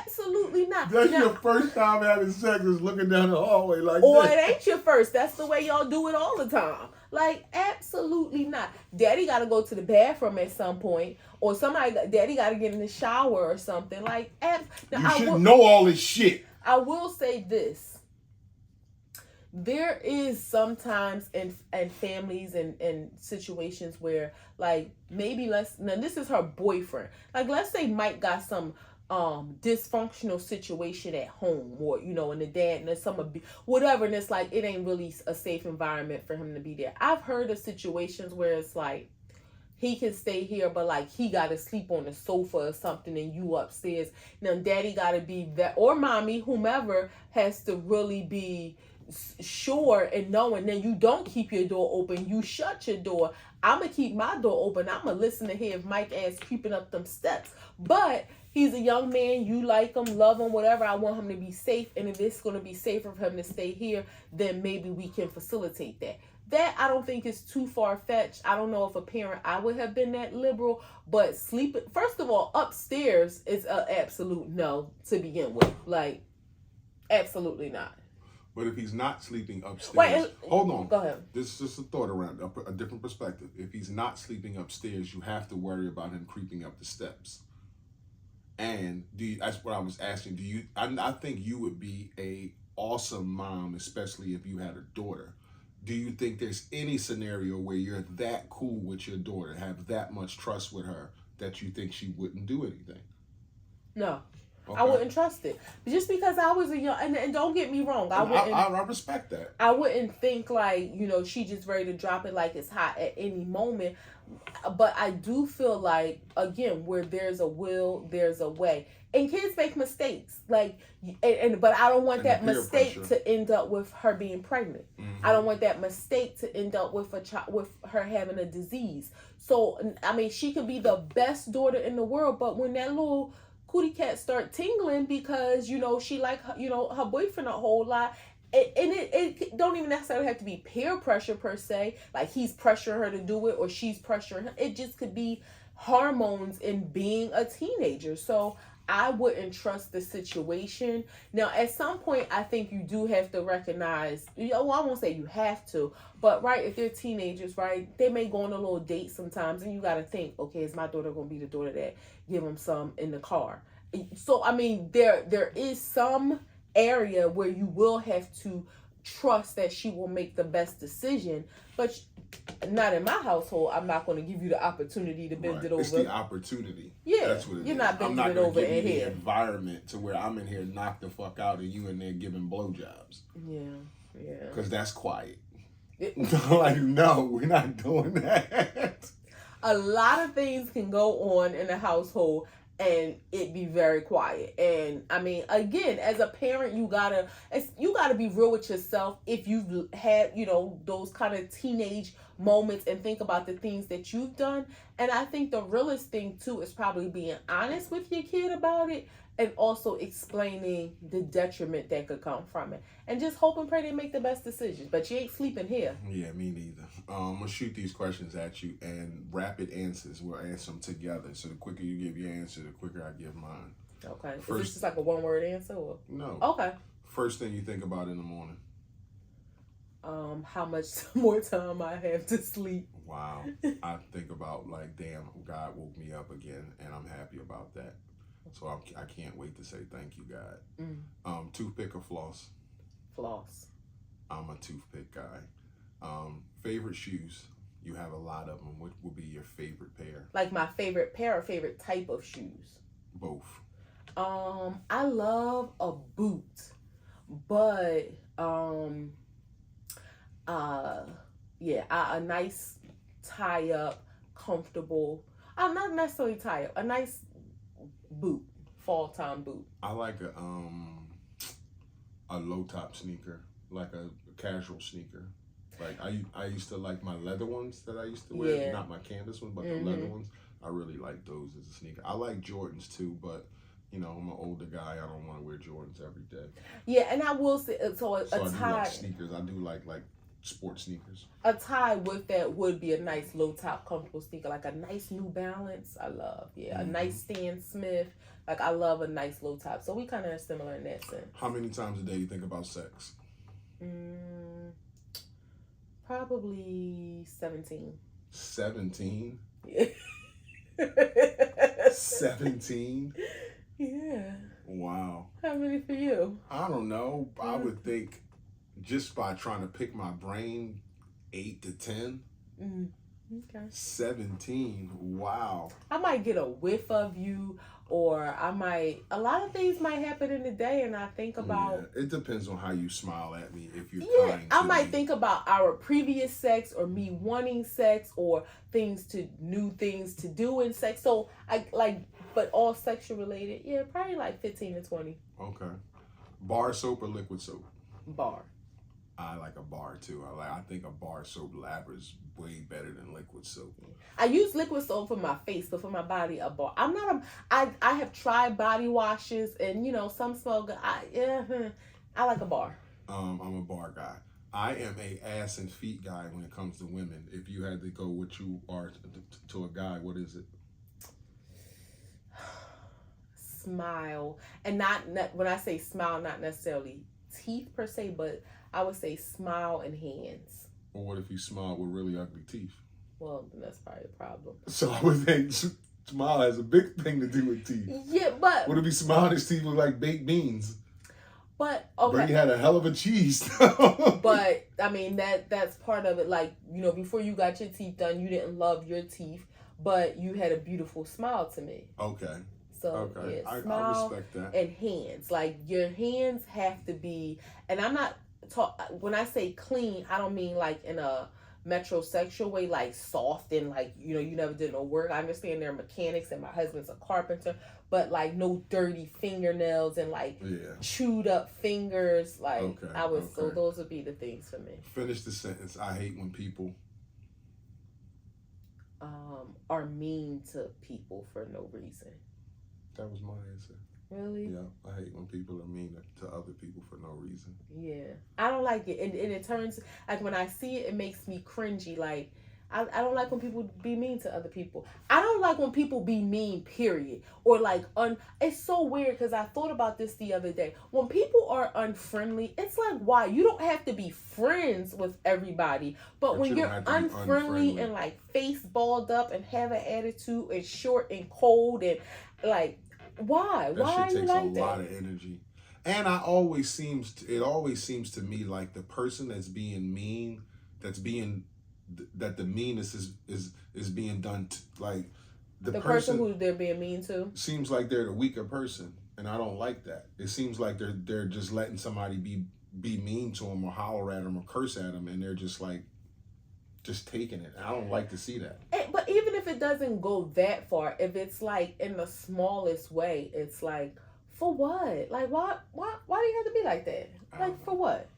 Absolutely not. That's your first time having sex, is looking down the hallway like or that. Or it ain't your first. That's the way y'all do it all the time. Absolutely not. Daddy got to go to the bathroom at some point, or daddy got to get in the shower or something. You should know all this shit. I will say this. There is sometimes in families and situations where, maybe now this is her boyfriend. Let's say Mike got some dysfunctional situation at home, or and the dad and there's whatever, and it's it ain't really a safe environment for him to be there. I've heard of situations where it's he can stay here, but he gotta sleep on the sofa or something, and you upstairs. Now daddy gotta be that, or mommy, whomever, has to really be sure and knowing. Then you don't keep your door open, you shut your door. I'm going to keep my door open. I'm going to listen to hear if Mike ass creeping up them steps. But he's a young man. You like him, love him, whatever. I want him to be safe. And if it's going to be safer for him to stay here, then maybe we can facilitate that. That I don't think is too far-fetched. I don't know if a parent I would have been that liberal, but sleeping, first of all, upstairs is an absolute no to begin with. Like, absolutely not. But if he's not sleeping upstairs, hold on. Go ahead. This is just a thought around a different perspective. If he's not sleeping upstairs, you have to worry about him creeping up the steps. And that's what I was asking. I think you would be a awesome mom, especially if you had a daughter. Do you think there's any scenario where you're that cool with your daughter, have that much trust with her, that you think she wouldn't do anything? No. Okay. I wouldn't trust it. Just because I was a young, and don't get me wrong, I respect that. I wouldn't think like, she just ready to drop it like it's hot at any moment. But I do feel like, again, where there's a will, there's a way. And kids make mistakes. Like, but I don't want that mistake to end up with her being pregnant. Mm-hmm. I don't want that mistake to end up with with her having a disease. So, I mean, she could be the best daughter in the world, but when that little cootie cat start tingling because, she like, her boyfriend a whole lot. And it don't even necessarily have to be peer pressure per se, like he's pressuring her to do it or she's pressuring him. It just could be hormones in being a teenager. So I wouldn't trust the situation. Now, at some point, I think you do have to recognize, I won't say you have to, but right, if they're teenagers, right, they may go on a little date sometimes and you got to think, okay, is my daughter going to be the daughter that give them some in the car? So, I mean, there is some area where you will have to trust that she will make the best decision, but not in my household. I'm not going to give you the opportunity to bend it over. It's the opportunity. Yeah, that's what it you're is. not bending it over in here. The environment to where I'm in here knocked the fuck out and you in there giving blowjobs. Yeah. Because that's quiet. Like, no, we're not doing that. A lot of things can go on in a household and it be very quiet. And I mean, again, as a parent, you gotta be real with yourself. If you've had, those kind of teenage moments, and think about the things that you've done. And I think the realest thing too is probably being honest with your kid about it, and also explaining the detriment that could come from it, and just hope and pray they make the best decisions. But you ain't sleeping here. Yeah, me neither. I'm gonna shoot these questions at you, and rapid answers. We'll answer them together. So the quicker you give your answer, the quicker I give mine. Okay. Is this just like a one-word answer, or? No. Okay. First thing you think about in the morning? How much more time I have to sleep. Wow. I think about like, damn, God woke me up again, and I'm happy about that. So I can't wait to say thank you, God. Toothpick or floss? Floss. I'm a toothpick guy. Favorite shoes? You have a lot of them. What would be your favorite pair? Like my favorite pair or favorite type of shoes? Both. I love a boot, but a nice tie up, comfortable. Not necessarily tie up. A nice boot, fall time boot. I like a low top sneaker, like a casual sneaker. Like I used to like my leather ones that I used to wear, not my canvas ones, but the leather ones. I really like those as a sneaker. I like Jordans too, but I'm an older guy. I don't want to wear Jordans every day. Yeah, and I will say, so I do like sneakers. I do like sports sneakers. A tie with that would be a nice low top comfortable sneaker, like a nice New Balance. I love, a nice Stan Smith. Like I love a nice low top. So we kind of are similar in that sense. How many times a day you think about sex? Probably 17. 17? Yeah. 17? Yeah. Wow. How many for you? I don't know. I would think just by trying to pick my brain, 8 to 10. Okay. 17. Wow. I might get a whiff of you, or a lot of things might happen in the day, and I think about. Yeah, it depends on how you smile at me. If you're kind I to might me. think about our previous sex, or me wanting sex, or new things to do in sex. So but all sexual related. Yeah, probably like 15 to 20. Okay. Bar soap or liquid soap? Bar. I like a bar too. I think a bar soap lather is way better than liquid soap. I use liquid soap for my face, but for my body, a bar. I'm not a. I have tried body washes, and some smell good. I like a bar. I'm a bar guy. I am a ass and feet guy when it comes to women. If you had to go what you are to a guy, what is it? Smile, and not when I say smile, not necessarily teeth per se, but I would say smile and hands. Or what if you smile with really ugly teeth? Well, then that's probably a problem. So I would think smile has a big thing to do with teeth. Yeah, but what if he smiled his teeth look like baked beans? But okay, Brady had a hell of a cheese. But I mean that's part of it. Like before you got your teeth done, you didn't love your teeth, but you had a beautiful smile to me. Okay. So okay. yeah, smile I respect that. and hands. Like your hands have to be. And I'm not when I say clean, I don't mean like in a metrosexual way, like soft and like you never did no work. I understand they're mechanics and my husband's a carpenter, but like no dirty fingernails and like chewed up fingers. Like so those would be the things for me. Finish the sentence. I hate when people are mean to people for no reason. That was my answer. Really? Yeah, I hate when people are mean to other people for no reason. Yeah, I don't like it, and it turns like when I see it, it makes me cringy. Like I don't like when people be mean to other people. I don't like when people be mean. Period. Or like It's so weird because I thought about this the other day. When people are unfriendly, it's like why you don't have to be friends with everybody, but when you're unfriendly and like face balled up and have an attitude and short and cold and like. Why? That Why shit are you takes like a lot of energy, and it always seems to me like the person that's being mean, that the meanness is being done like the person who they're being mean to seems like they're the weaker person, and I don't like that. It seems like they're just letting somebody be mean to them or holler at them or curse at them, and they're just like. Just taking it. I don't like to see that. But even if it doesn't go that far, if it's like in the smallest way, it's like, for what? Like, why do you have to be like that? Like, for what?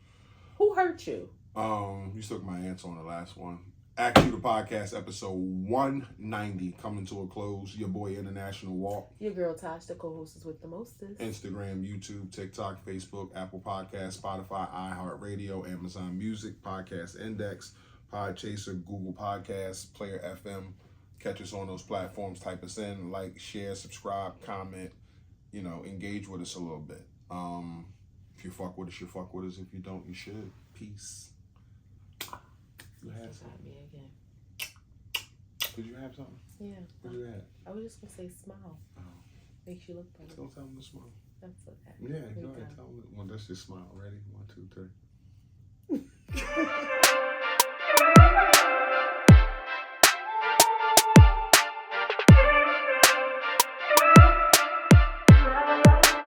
Who hurt you? You took my answer on the last one. A2TP podcast episode 190 coming to a close. Your boy International Walk. Your girl Tosh, the co-host is with the mostest. Instagram, YouTube, TikTok, Facebook, Apple Podcasts, Spotify, iHeartRadio, Amazon Music, Podcast Index, Podchaser, Google Podcasts, Player FM. Catch us on those platforms. Type us in, like, share, subscribe, comment. Engage with us a little bit. If you fuck with us, you fuck with us. If you don't, you should. Peace. You had something. Me again. Did you have something? Yeah. What did you have? I was just gonna say smile. Oh. Makes you look better. Don't tell them to smile. That's okay. Yeah, go ahead. Tell them. Well, let's just smile. Ready? 1, 2, 3.